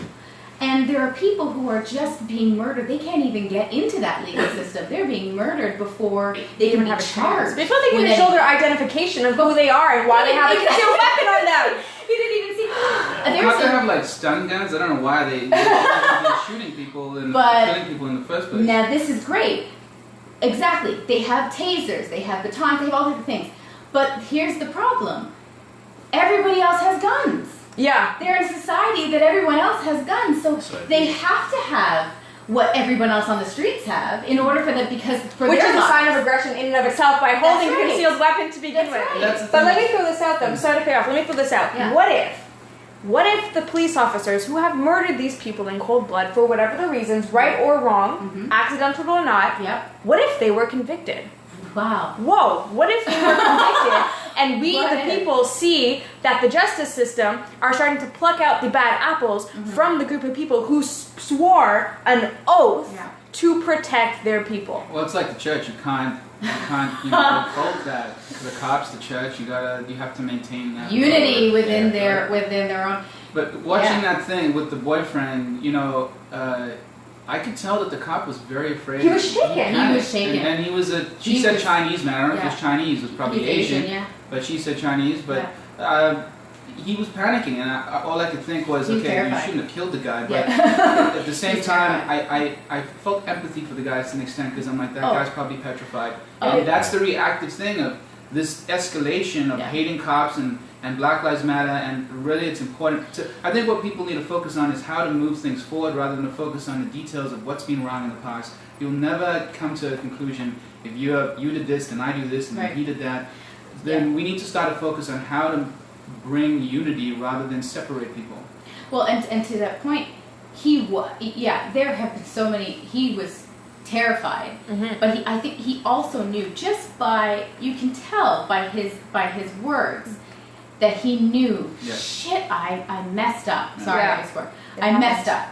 And there are people who are just being murdered. They can't even get into that legal system. They're being murdered before they can have a charge. Before they can show their identification of who they are and why they have a concealed weapon on them. You didn't even see. How they have like stun guns? I don't know why they're shooting people and killing people in the first place. Now this is great. Exactly. They have tasers. They have batons. They have all different things. But here's the problem. Everybody else has guns. Yeah. They're in a society that everyone else has guns, so they have to have what everyone else on the streets have in order for them, which is a sign of aggression in and of itself by holding a concealed weapon to begin with. Right. But let me throw this out though. I'm sorry to cut off. Let me throw this out. Yeah. What if the police officers who have murdered these people in cold blood for whatever the reasons, right or wrong, accidental or not, what if they were convicted? Wow. Whoa, what if they were convicted and we, the people, see that the justice system are starting to pluck out the bad apples from the group of people who swore an oath to protect their people? Well, it's like the church. You can't fault that. The cops, the church, you have to maintain that unity within their own. But watching that thing with the boyfriend, I could tell that the cop was very afraid. He was shaken. And he was she said Chinese man. I don't know if it was Chinese. It was probably Asian. But she said Chinese. But he was panicking. And all I could think was, okay, you shouldn't have killed the guy. But at the same time, I felt empathy for the guy to an extent, because I'm like, that guy's probably petrified. And that's the reactive thing of this escalation of hating cops and Black Lives Matter, and really it's important I think what people need to focus on is how to move things forward rather than to focus on the details of what's been wrong in the past. You'll never come to a conclusion if you did this, then I do this, and then he did that. Then we need to start to focus on how to bring unity rather than separate people. Well, and to that point, there have been so many, he was terrified, but I think he also knew, just by, you can tell by his words, that he knew, shit, I messed up. Sorry, I swore. I messed up.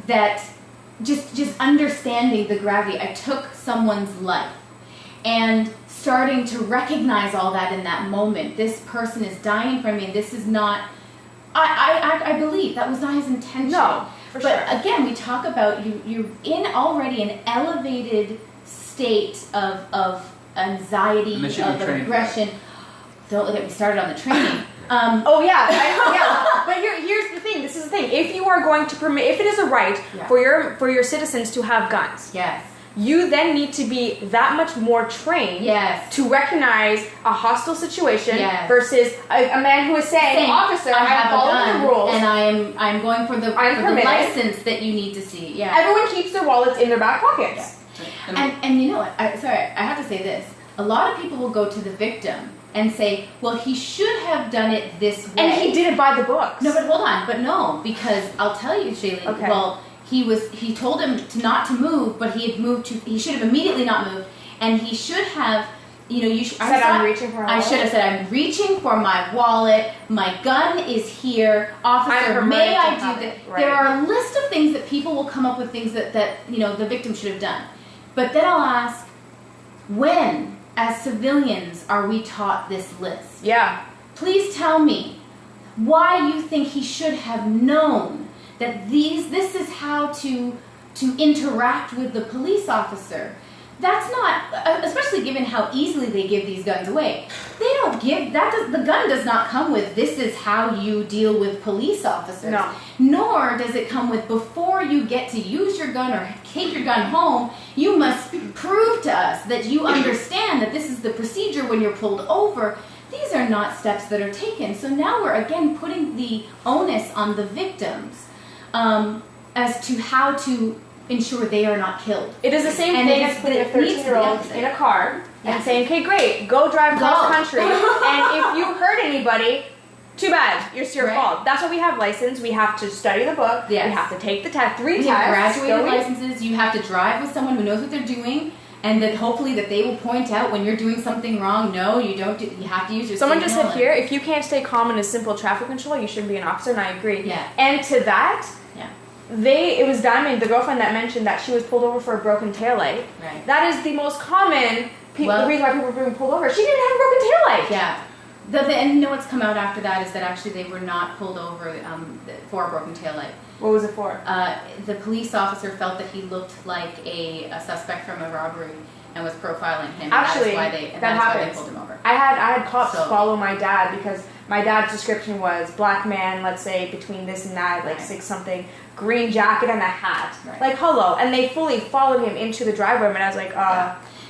That just understanding the gravity. I took someone's life, and starting to recognize all that in that moment. This person is dying for me, and this is not. I believe that was not his intention. No, for sure. But again, we talk about you're in already an elevated state of anxiety, of aggression. Don't get me started on the training. But But here's the thing. This is the thing. If you are going to permit, if it is a right for your citizens to have guns, you then need to be that much more trained to recognize a hostile situation versus a man who is saying, "Officer, I'm following the rules, and I'm going for the license that you need to see." Yeah. Everyone keeps their wallets in their back pockets. Yeah. And you know what? I have to say this. A lot of people will go to the victim and say, "Well, he should have done it this way," and he did it by the books. No, but hold on. But no, because I'll tell you, Shailene. Okay. Well, he told him not to move, but he should have immediately not moved, and he should have, I'm reaching for my wallet. I should have said, "I'm reaching for my wallet. My gun is here, officer. May I do that?" Right. There are a list of things that people will come up with, things that the victim should have done. But then I'll ask, when, as civilians, are we taught this list? Yeah. Please tell me why you think he should have known that this is how to interact with the police officer. That's not, especially given how easily they give these guns away. They don't give the gun does not come with "this is how you deal with police officers." No. Nor does it come with, before you get to use your gun or take your gun home, you must prove to us that you understand that this is the procedure when you're pulled over. These are not steps that are taken. So now we're again putting the onus on the victims as to how to ensure they are not killed. It is the same thing as putting a 13-year-old in a car and saying, "Okay, great, go drive cross country." And if you hurt anybody, too bad, it's your fault. That's why we have license. We have to study the book. We have to take the test, 3 tests. Graduated licenses. You have to drive with someone who knows what they're doing, and that hopefully that they will point out when you're doing something wrong. No, you don't. You have to use your. Someone just said here, if you can't stay calm in a simple traffic control, you shouldn't be an officer, and I agree. Yeah. And to that. It was Diamond, the girlfriend, that mentioned that she was pulled over for a broken taillight. Right. That is the most common the reason why people were being pulled over. She didn't have a broken taillight. Yeah. And you know what's come out after that is that actually they were not pulled over for a broken taillight. What was it for? The police officer felt that he looked like a suspect from a robbery and was profiling him. Actually, and that's why they pulled him over. I had cops follow my dad because my dad's description was black man, let's say between this and that, like 6-something, green jacket and a hat. Right. Like, hello. And they fully followed him into the driveway, and I was like,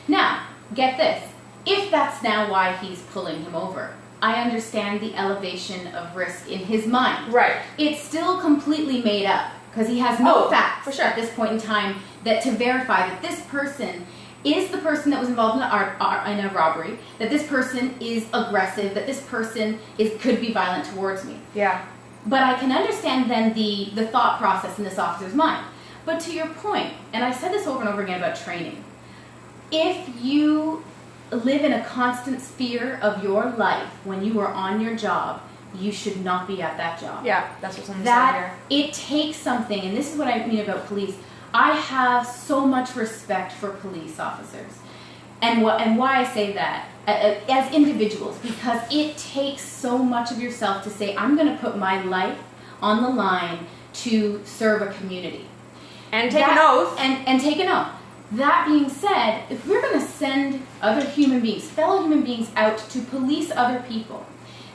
Now, get this. If that's now why he's pulling him over, I understand the elevation of risk in his mind. Right. It's still completely made up because he has no facts for sure at this point in time that to verify that this person is the person that was involved in a robbery, that this person is aggressive, that this person could be violent towards me. Yeah. But I can understand then the thought process in this officer's mind. But to your point, and I've said this over and over again about training, if you live in a constant fear of your life when you are on your job, you should not be at that job. Yeah, that's what someone said here. It takes something, and this is what I mean about police. I have so much respect for police officers. And why I say that as individuals, because it takes so much of yourself to say, I'm going to put my life on the line to serve a community. And take an oath. And take an oath. That being said, if we're going to send other human beings, fellow human beings out to police other people,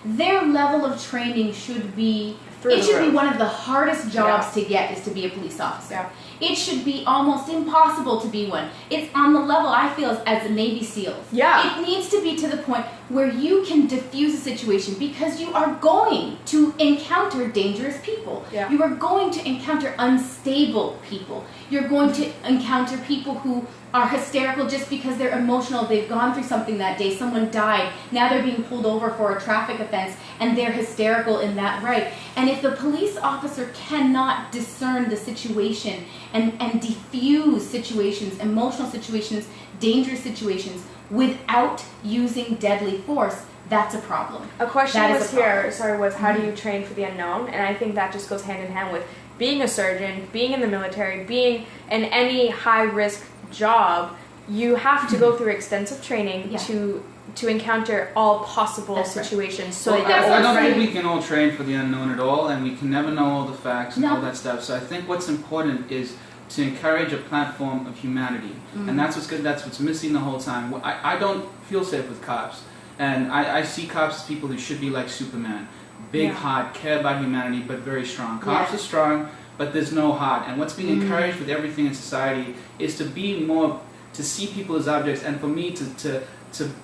their level of training should be, be one of the hardest jobs to get is to be a police officer. Yeah. It should be almost impossible to be one. It's on the level, I feel, as the Navy SEALs. Yeah. It needs to be to the point where you can diffuse a situation because you are going to encounter dangerous people. Yeah. You are going to encounter unstable people. You're going to encounter people who are hysterical just because they're emotional. They've gone through something that day. Someone died. Now they're being pulled over for a traffic offense, and they're hysterical in that right. And if the police officer cannot discern the situation and diffuse situations, emotional situations, dangerous situations, without using deadly force, that's a problem. A question was how do you train for the unknown? And I think that just goes hand in hand with being a surgeon, being in the military, being in any high-risk job. You have to go through extensive training to encounter all possible situations. So I don't think we can all train for the unknown at all, and we can never know all the facts and all that stuff. So I think what's important is to encourage a platform of humanity, and that's what's good. That's what's missing the whole time. I don't feel safe with cops, and I see cops as people who should be like Superman. big heart, care about humanity, but very strong. Cops are strong, but there's no heart. And what's being encouraged with everything in society is to be more, to see people as objects, and for me to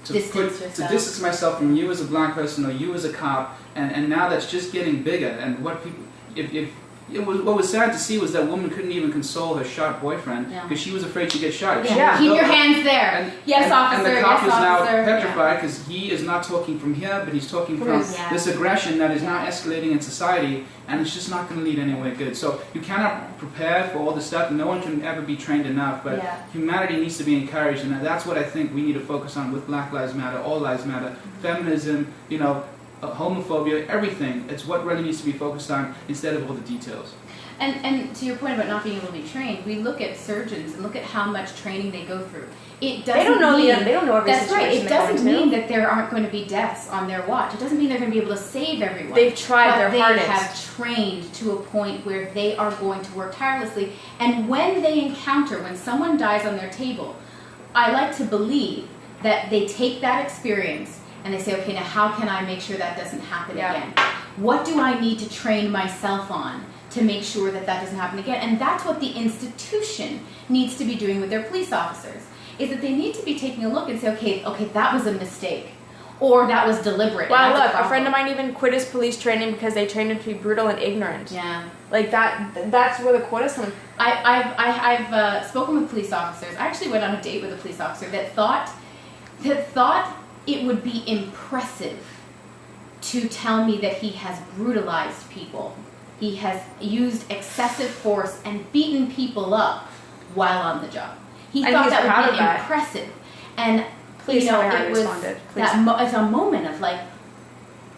distance myself from you as a black person or you as a cop, and now that's just getting bigger. And what people, what was sad to see was that woman couldn't even console her shot boyfriend because she was afraid she'd get shot. Keep your hands there. Officer. And the cop is now petrified because he is not talking from here, but he's talking from this aggression that is now escalating in society, and it's just not going to lead anywhere good. So you cannot prepare for all this stuff. No one can ever be trained enough, but humanity needs to be encouraged, and that's what I think we need to focus on with Black Lives Matter, All Lives Matter, feminism, homophobia, everything. It's what really needs to be focused on instead of all the details. And to your point about not being able to be trained, we look at surgeons and look at how much training they go through. It doesn't they don't know every that's situation. Right. It doesn't mean that there aren't going to be deaths on their watch. It doesn't mean they're going to be able to save everyone. They've tried their hardest. They have trained to a point where they are going to work tirelessly. And when someone dies on their table, I like to believe that they take that experience and they say, okay, now how can I make sure that doesn't happen again? What do I need to train myself on to make sure that doesn't happen again? And that's what the institution needs to be doing with their police officers, is that they need to be taking a look and say, okay, that was a mistake, or that was deliberate. Well, look, a friend of mine even quit his police training because they trained him to be brutal and ignorant. Yeah. Like that's where the quota's coming. I've spoken with police officers. I actually went on a date with a police officer that thought it would be impressive to tell me that he has brutalized people. He has used excessive force and beaten people up while on the job. He thought that would be impressive. And please tell me how it he was responded. it's a moment of like,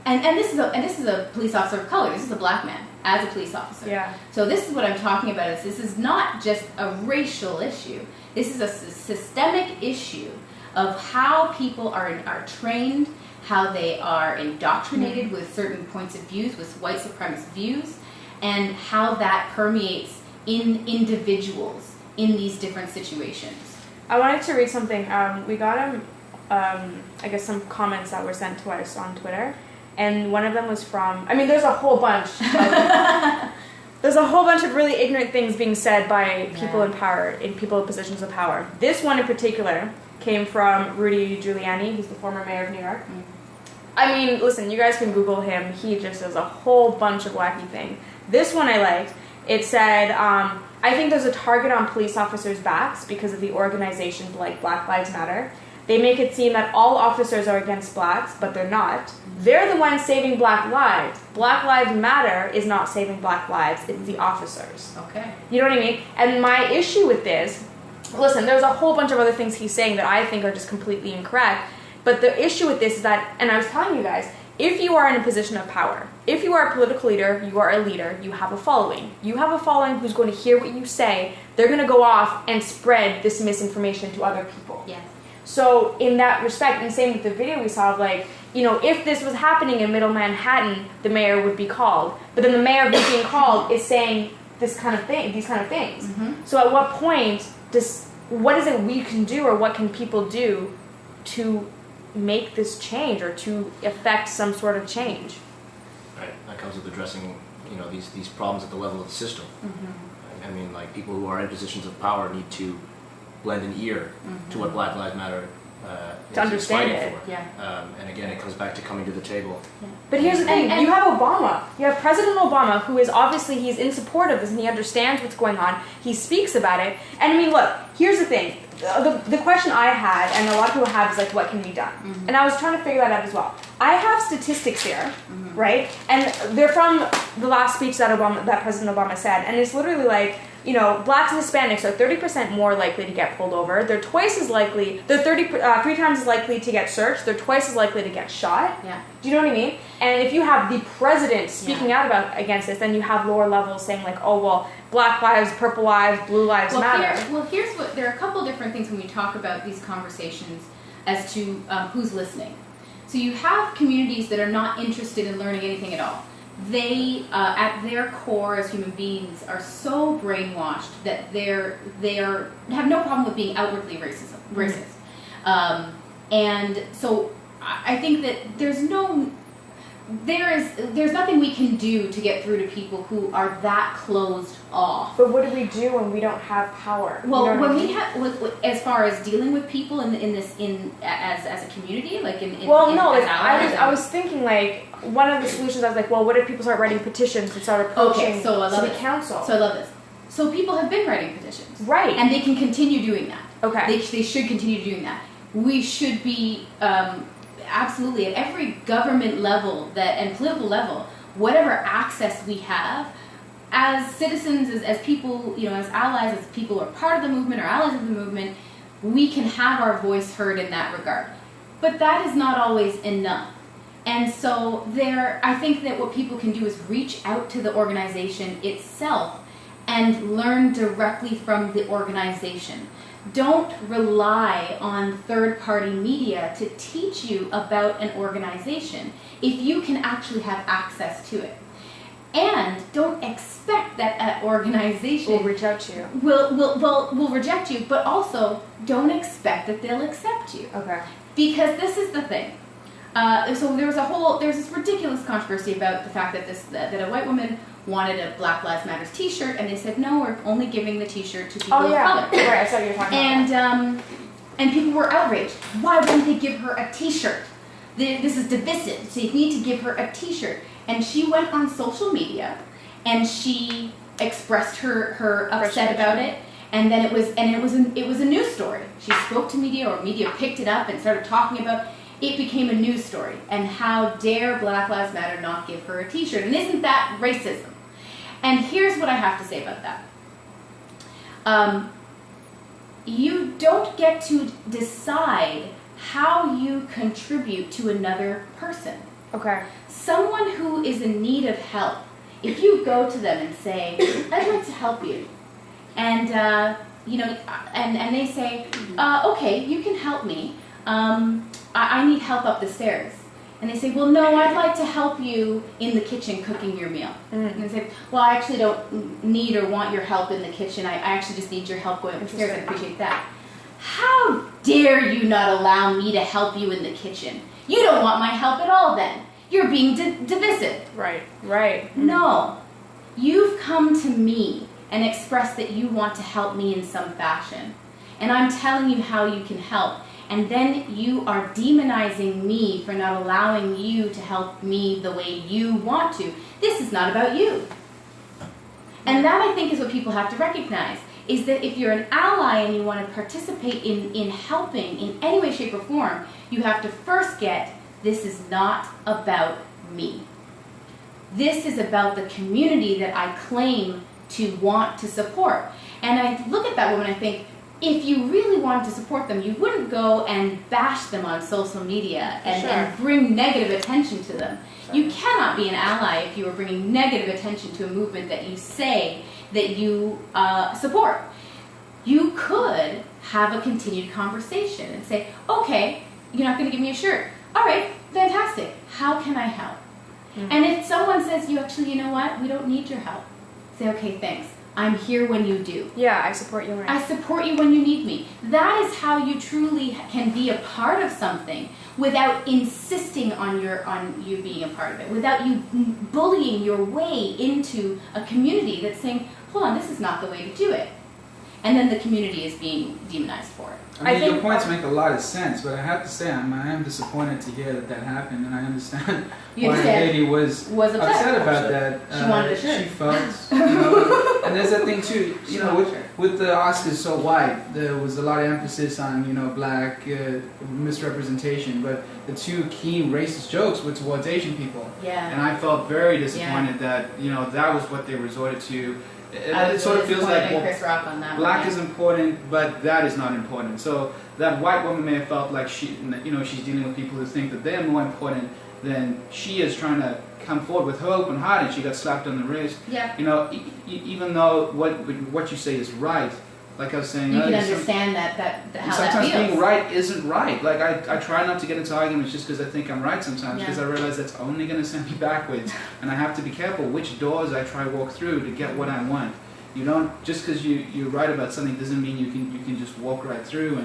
and this is a police officer of color. This is a black man as a police officer. Yeah. So this is what I'm talking about. This is not just a racial issue. This is a systemic issue of how people are trained, how they are indoctrinated with certain points of views, with white supremacist views, and how that permeates in individuals in these different situations. I wanted to read something. We got some comments that were sent to us on Twitter, and one of them was from, there's a whole bunch of really ignorant things being said by people in power, people in positions of power. This one in particular came from Rudy Giuliani, who's the former mayor of New York. Listen, you guys can Google him. He just does a whole bunch of wacky things. This one I liked. It said, I think there's a target on police officers' backs because of the organizations like Black Lives Matter. They make it seem that all officers are against blacks, but they're not. They're the ones saving black lives. Black Lives Matter is not saving black lives. It's the officers. Okay. You know what I mean? And my issue with this, listen, there's a whole bunch of other things he's saying that I think are just completely incorrect. But the issue with this is that, and I was telling you guys, if you are in a position of power, if you are a political leader, you are a leader, you have a following. You have a following who's going to hear what you say. They're going to go off and spread this misinformation to other people. Yes. So in that respect, and same with the video we saw of if this was happening in Middle Manhattan, the mayor would be called. But then the mayor who's being called is saying these kind of things. Mm-hmm. So at what point what is it we can do, or what can people do to make this change, or to effect some sort of change? Right. That comes with addressing, these problems at the level of the system. Mm-hmm. People who are in positions of power need to lend an ear to what Black Lives Matter to understand fighting it. for. Yeah. And again, it comes back to coming to the table. Yeah. But here's the thing: you have Obama. You have President Obama, who is obviously he's in support of this and he understands what's going on. He speaks about it. And look, here's the thing: the question I had, and a lot of people have, is what can be done? Mm-hmm. And I was trying to figure that out as well. I have statistics here, right? And they're from the last speech that President Obama said, and it's literally blacks and Hispanics are 30% more likely to get pulled over. They're twice as likely. They're 3 times as likely to get searched. They're twice as likely to get shot. Yeah. Do you know what I mean? And if you have the president speaking out against this, then you have lower levels saying Black lives, purple lives, blue lives matter. Here's what. There are a couple different things when we talk about these conversations as to who's listening. So you have communities that are not interested in learning anything at all. They, at their core as human beings, are so brainwashed that they have no problem with being outwardly racist. And so I think that there's no there's nothing we can do to get through to people who are that closed off. But what do we do when we don't have power? Well, you know when what I we mean? have, as far as dealing with people as a community, like well, no, as like allies, I was thinking like one of the solutions. I was like, well, what if people start writing petitions and start approaching city council? So I love this. So people have been writing petitions, right? And they can continue doing that. Okay, they should continue doing that. We should be absolutely at every government level and political level, whatever access we have as citizens, as people, as allies, as people who are part of the movement or allies of the movement, we can have our voice heard in that regard. But that is not always enough. And so I think that what people can do is reach out to the organization itself and learn directly from the organization. Don't rely on third-party media to teach you about an organization if you can actually have access to it. And don't expect that an organization will reach out to you. Will reject you, but also don't expect that they'll accept you. Okay. Because this is the thing. So there's this ridiculous controversy about the fact that a white woman wanted a Black Lives Matter T-shirt, and they said no, we're only giving the T-shirt to people of color. Right, I saw you were talking about and people were outraged. Why wouldn't they give her a T-shirt? This is divisive, so you need to give her a T-shirt. And she went on social media, and she expressed her upset about it. And then it was a news story. She spoke to media, or media picked it up and started talking about it. It became a news story. And how dare Black Lives Matter not give her a T-shirt? And isn't that racism? And here's what I have to say about that. You don't get to decide how you contribute to another person. Okay. Someone who is in need of help, if you go to them and say, I'd like to help you, and and they say, okay, you can help me. I need help up the stairs. And they say, well, no, I'd like to help you in the kitchen cooking your meal. And they say, well, I actually don't need or want your help in the kitchen. I actually just need your help going up the stairs. I appreciate that. How dare you not allow me to help you in the kitchen? You don't want my help at all then. You're being divisive. Right. Mm-hmm. No. You've come to me and expressed that you want to help me in some fashion. And I'm telling you how you can help. And then you are demonizing me for not allowing you to help me the way you want to. This is not about you. And that, I think, is what people have to recognize, is that if you're an ally and you want to participate in helping in any way, shape, or form, you have to first get, this is not about me. This is about the community that I claim to want to support. And I look at that woman and I think, if you really wanted to support them, you wouldn't go and bash them on social media and bring negative attention to them. Sure. You cannot be an ally if you are bringing negative attention to a movement that you say that you support. You could have a continued conversation and say, okay, you're not going to give me a shirt. All right, fantastic. How can I help? Mm-hmm. And if someone says, you know what, we don't need your help, say, okay, thanks. I'm here when you do. Yeah, I support you. I support you when you need me. That is how you truly can be a part of something without insisting on you being a part of it, without you bullying your way into a community that's saying, hold on, this is not the way to do it. And then the community is being demonized for it. I mean, your points make a lot of sense, but I have to say, I am disappointed to hear that happened, and I understand why the lady was upset about that. She wanted a shirt. She felt, and there's that thing too, with the Oscars so white, there was a lot of emphasis on, black misrepresentation, but the two key racist jokes were towards Asian people. Yeah. And I felt very disappointed that, that was what they resorted to. It sort of feels like black is important, but that is not important. So that white woman may have felt like she's dealing with people who think that they are more important than she is, trying to come forward with her open heart, and she got slapped on the wrist. Yeah. Even though what you say is right, like I was saying you earlier, can understand how sometimes that feels. being right isn't right. Like I try not to get into arguments just because I think I'm right sometimes, because I realize that's only going to send me backwards, and I have to be careful which doors I try to walk through to get what I want. You don't, just because you're right about something doesn't mean you can just walk right through,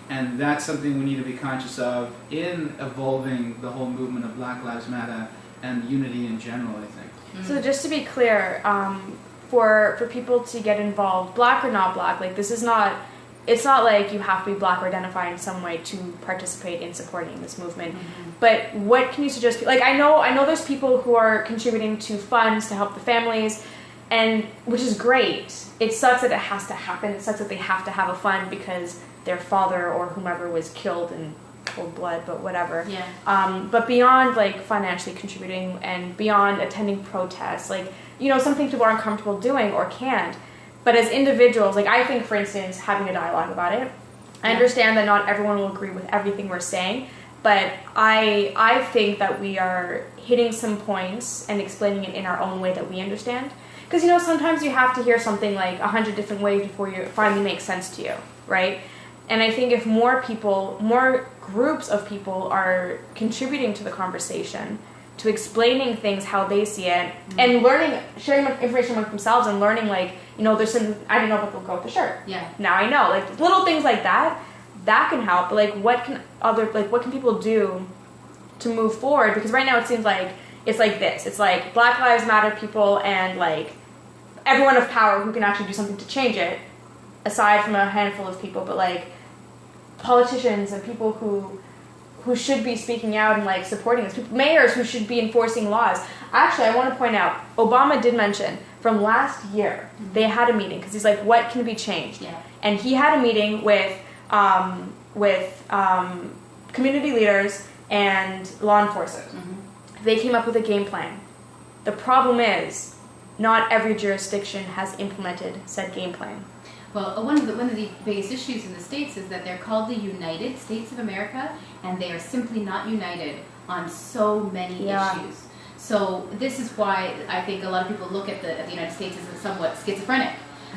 and that's something we need to be conscious of in evolving the whole movement of Black Lives Matter. and unity in general, I think. So just to be clear, for people to get involved, black or not black, like this is not, it's not like you have to be black or identify in some way to participate in supporting this movement. But what can you suggest? Like I know there's people who are contributing to funds to help the families, and which is great. It sucks that it has to happen. It sucks that they have to have a fund because their father or whomever was killed in cold blood, but whatever. Yeah. But beyond like financially contributing and beyond attending protests, like, you know, some things people aren't comfortable doing or can't. But as individuals, like I think, for instance, having a dialogue about it, I understand that not everyone will agree with everything we're saying, but I think that we are hitting some points and explaining it in our own way that we understand. Because, you know, sometimes you have to hear something like 100 different ways before it finally makes sense to you, right? And I think if more people, more groups of people are contributing to the conversation, to explaining things how they see it, and learning, sharing information among themselves and learning, like, you know, there's some, I didn't know what will go with the shirt. Yeah. Now I know. Like, little things like that, that can help. But, like, what can people do to move forward? Because right now it seems like it's like this. It's like Black Lives Matter people and, like, everyone of power who can actually do something to change it, aside from a handful of people, but, like, politicians and people who should be speaking out and like supporting this, mayors who should be enforcing laws. Actually, I want to point out, Obama did mention from last year they had a meeting because he's like, what can be changed? Yeah. And he had a meeting with community leaders and law enforcement. They came up with a game plan. The problem is, not every jurisdiction has implemented said game plan. Well, one of the biggest issues in the States is that they're called the United States of America, and they are simply not united on so many issues. So this is why I think a lot of people look at the United States as somewhat schizophrenic.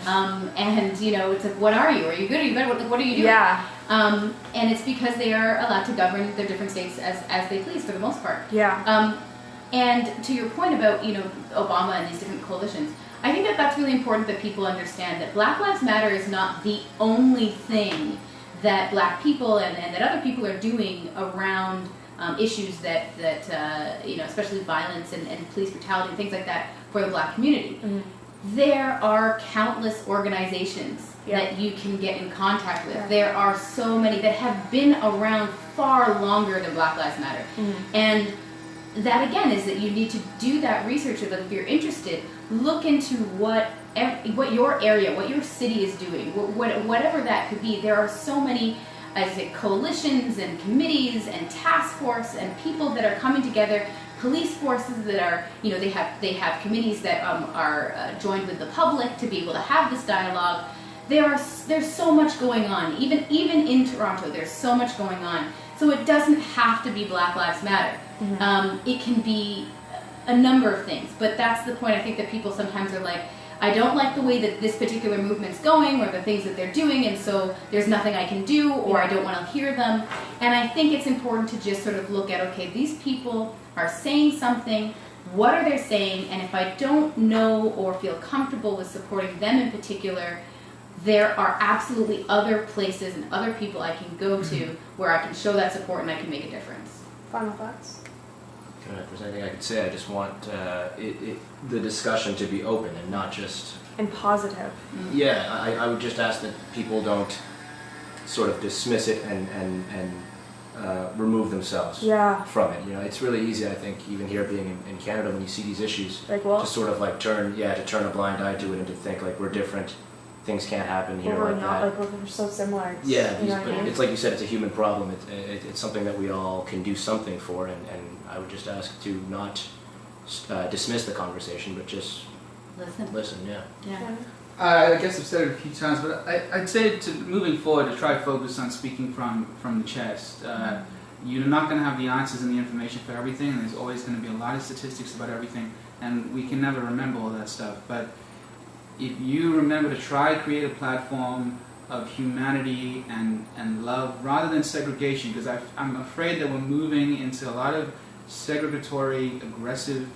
And, you know, it's like, what are you? Are you good? Are you bad? What are you doing? Yeah. And it's because they are allowed to govern their different states as they please for the most part. Yeah. And to your point about, you know, Obama and these different coalitions, I think that that's really important that people understand that Black Lives Matter is not the only thing that black people and that other people are doing around issues that you know, especially violence and police brutality and things like that for the black community. There are countless organizations that you can get in contact with. There are so many that have been around far longer than Black Lives Matter. And that again is that you need to do that research. That if you're interested, look into what your area, what your city is doing, whatever that could be. There are so many, as I say, coalitions and committees and task force and people that are coming together. Police forces that are, you know, they have committees that are joined with the public to be able to have this dialogue. There's so much going on. Even in Toronto, there's so much going on. So it doesn't have to be Black Lives Matter. It can be a number of things, but that's the point. I think that people sometimes are like, I don't like the way that this particular movement's going or the things that they're doing, and so there's nothing I can do, or I don't want to hear them. And I think it's important to just sort of look at, okay, these people are saying something, what are they saying, and if I don't know or feel comfortable with supporting them in particular, there are absolutely other places and other people I can go to where I can show that support and I can make a difference. Final thoughts? If there's anything I could say, I just want the discussion to be open and not just... And positive. Yeah, I would just ask that people don't sort of dismiss it and remove themselves from it. You know, it's really easy, I think, even here being in Canada, when you see these issues, like, well, to sort of like turn a blind eye to it and to think like we're different, things can't happen here we're like not, that. like we're so similar. Yeah, you know what I mean? It's like you said, it's a human problem. It's something that we all can do something for, and I would just ask to not dismiss the conversation, but just listen. Yeah. I guess I've said it a few times, but I'd say moving forward to try to focus on speaking from the chest. You're not going to have the answers and the information for everything, and there's always going to be a lot of statistics about everything, and we can never remember all that stuff. But if you remember to try to create a platform of humanity and love rather than segregation, because I'm afraid that we're moving into a lot of segregatory, aggressive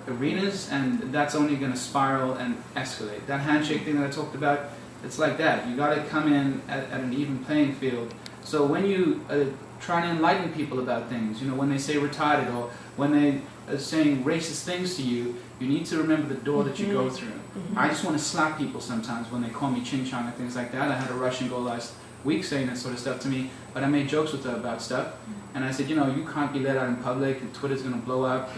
arenas, and that's only going to spiral and escalate. That handshake thing that I talked about, it's like that. You got to come in at an even playing field So when you try to enlighten people about things, you know, when they say retarded or when they are saying racist things to you, you need to remember the door that you go through. I just want to slap people sometimes when they call me ching chong and things like that. I had a Russian girl last week saying that sort of stuff to me, but I made jokes with her about stuff. And I said, you know, you can't be let out in public, and Twitter's going to blow up,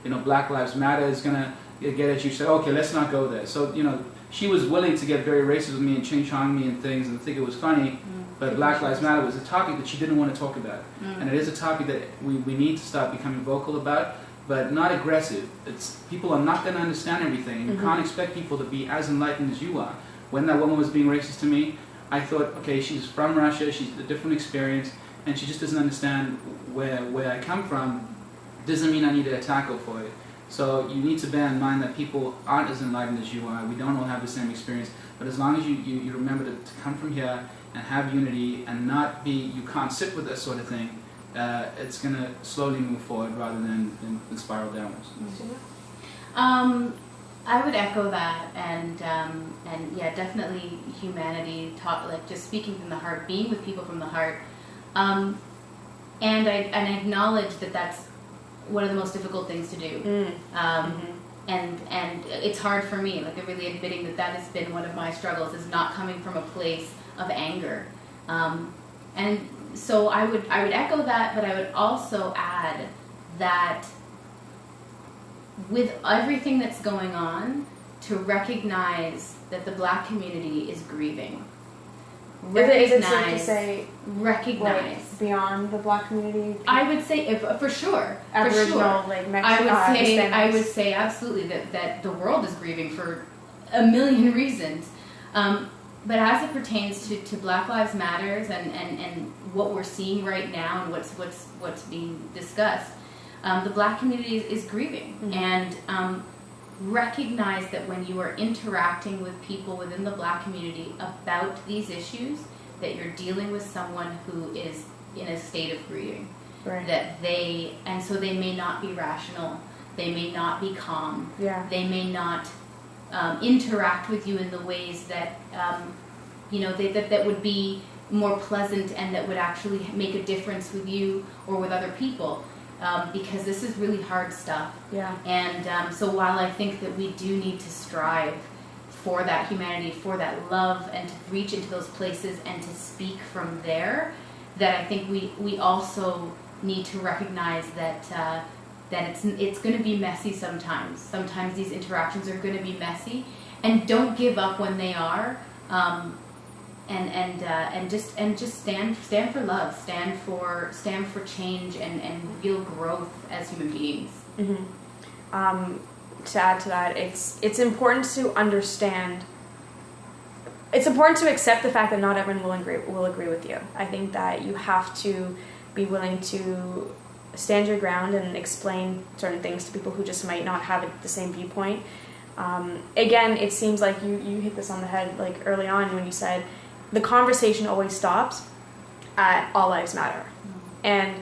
you know, Black Lives Matter is going to get at you. She said, okay, let's not go there. So, you know, she was willing to get very racist with me and ching chong me and things and think it was funny, but Black Lives Matter was a topic that she didn't want to talk about. And it is a topic that we need to start becoming vocal about, but not aggressive. People are not going to understand everything, and you can't expect people to be as enlightened as you are. When that woman was being racist to me, I thought, okay, she's from Russia, she's a different experience, and she just doesn't understand where I come from. Doesn't mean I need to attack her for it. So you need to bear in mind that people aren't as enlightened as you are. We don't all have the same experience, but as long as you remember to come from here and have unity and not be, you can't sit with that sort of thing, it's going to slowly move forward rather than spiral downwards. I would echo that, and yeah, definitely humanity, like just speaking from the heart, being with people from the heart, and I acknowledge that that's one of the most difficult things to do, and it's hard for me, like really admitting that has been one of my struggles, is not coming from a place of anger, and so I would echo that, but I would also add that with everything that's going on, to recognize that the Black community is grieving. Is it safe to say recognize like, beyond the Black community? I would say for sure. Aboriginal, for sure. like Mexican, I would say absolutely that the world is grieving for a million reasons. But as it pertains to Black Lives Matters and what we're seeing right now and what's being discussed, the Black community is grieving, and recognize that when you are interacting with people within the Black community about these issues, that you're dealing with someone who is in a state of grieving. Right. And so they may not be rational, they may not be calm, they may not interact with you in the ways that that would be more pleasant and that would actually make a difference with you or with other people. Because this is really hard stuff. Yeah. And so while I think that we do need to strive for that humanity, for that love, and to reach into those places and to speak from there, that I think we also need to recognize that it's going to be messy sometimes. Sometimes these interactions are going to be messy, and don't give up when they are. And just stand for love, stand for change and real growth as human beings. To add to that, it's important to understand. It's important to accept the fact that not everyone will agree with you. I think that you have to be willing to stand your ground and explain certain things to people who just might not have the same viewpoint. Again, it seems like you hit this on the head like early on when you said the conversation always stops at all lives matter. And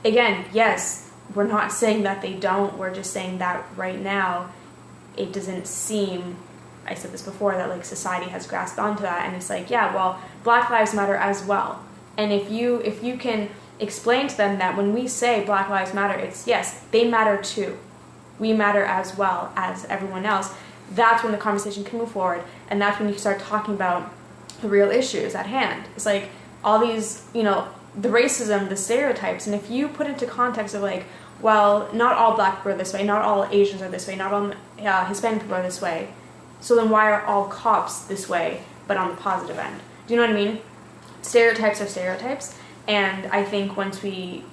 again, yes, we're not saying that they don't, we're just saying that right now it doesn't seem, I said this before, that like society has grasped onto that, and it's like, yeah, well, Black Lives Matter as well. And if you can explain to them that when we say Black Lives Matter, it's yes, they matter too. We matter as well as everyone else. That's when the conversation can move forward, and that's when you start talking about the real issues at hand. It's like all these, the racism, the stereotypes, and if you put into context of like, well, not all Black people are this way, not all Asians are this way, not all Hispanic people are this way, so then why are all cops this way, but on the positive end? Do you know what I mean? Stereotypes are stereotypes, and I think once we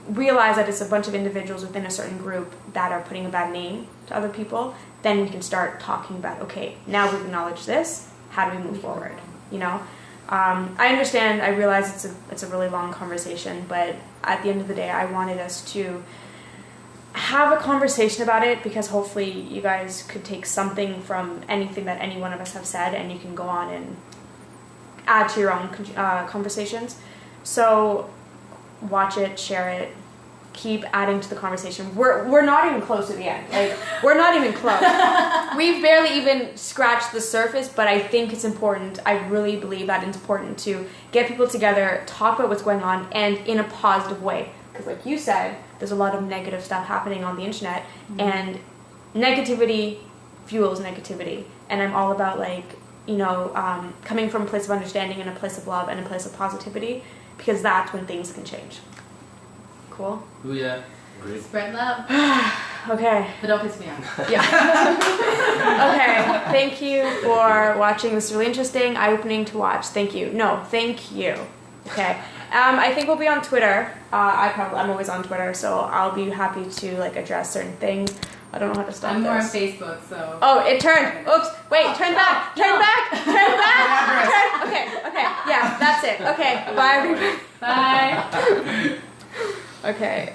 realize that it's a bunch of individuals within a certain group that are putting a bad name to other people, then we can start talking about, okay, now we've acknowledged this, how do we move forward? I understand, I realize it's a really long conversation, but at the end of the day, I wanted us to have a conversation about it because hopefully you guys could take something from anything that any one of us have said, and you can go on and add to your own conversations. So watch it, share it, keep adding to the conversation. We're not even close to the end. Like, we're not even close. We've barely even scratched the surface, but I think it's important. I really believe that it's important to get people together, talk about what's going on, and in a positive way. Because like you said, there's a lot of negative stuff happening on the internet, and negativity fuels negativity. And I'm all about, like, you know, coming from a place of understanding and a place of love and a place of positivity, because that's when things can change. Cool? Ooh, yeah. Agreed. Spread love. Okay. But don't piss me off. Yeah. Okay. Thank you for watching. This is really interesting, eye-opening to watch. Thank you. No, thank you. Okay. I think we'll be on Twitter. I'm always on Twitter, so I'll be happy to like address certain things. I don't know how to stop I'm more on this. Facebook, so. Oh, it turned. Oops. Wait. Turn back. Turn back. Turn back. Okay. Okay. Yeah. That's it. Okay. Bye, everybody. Bye. Okay.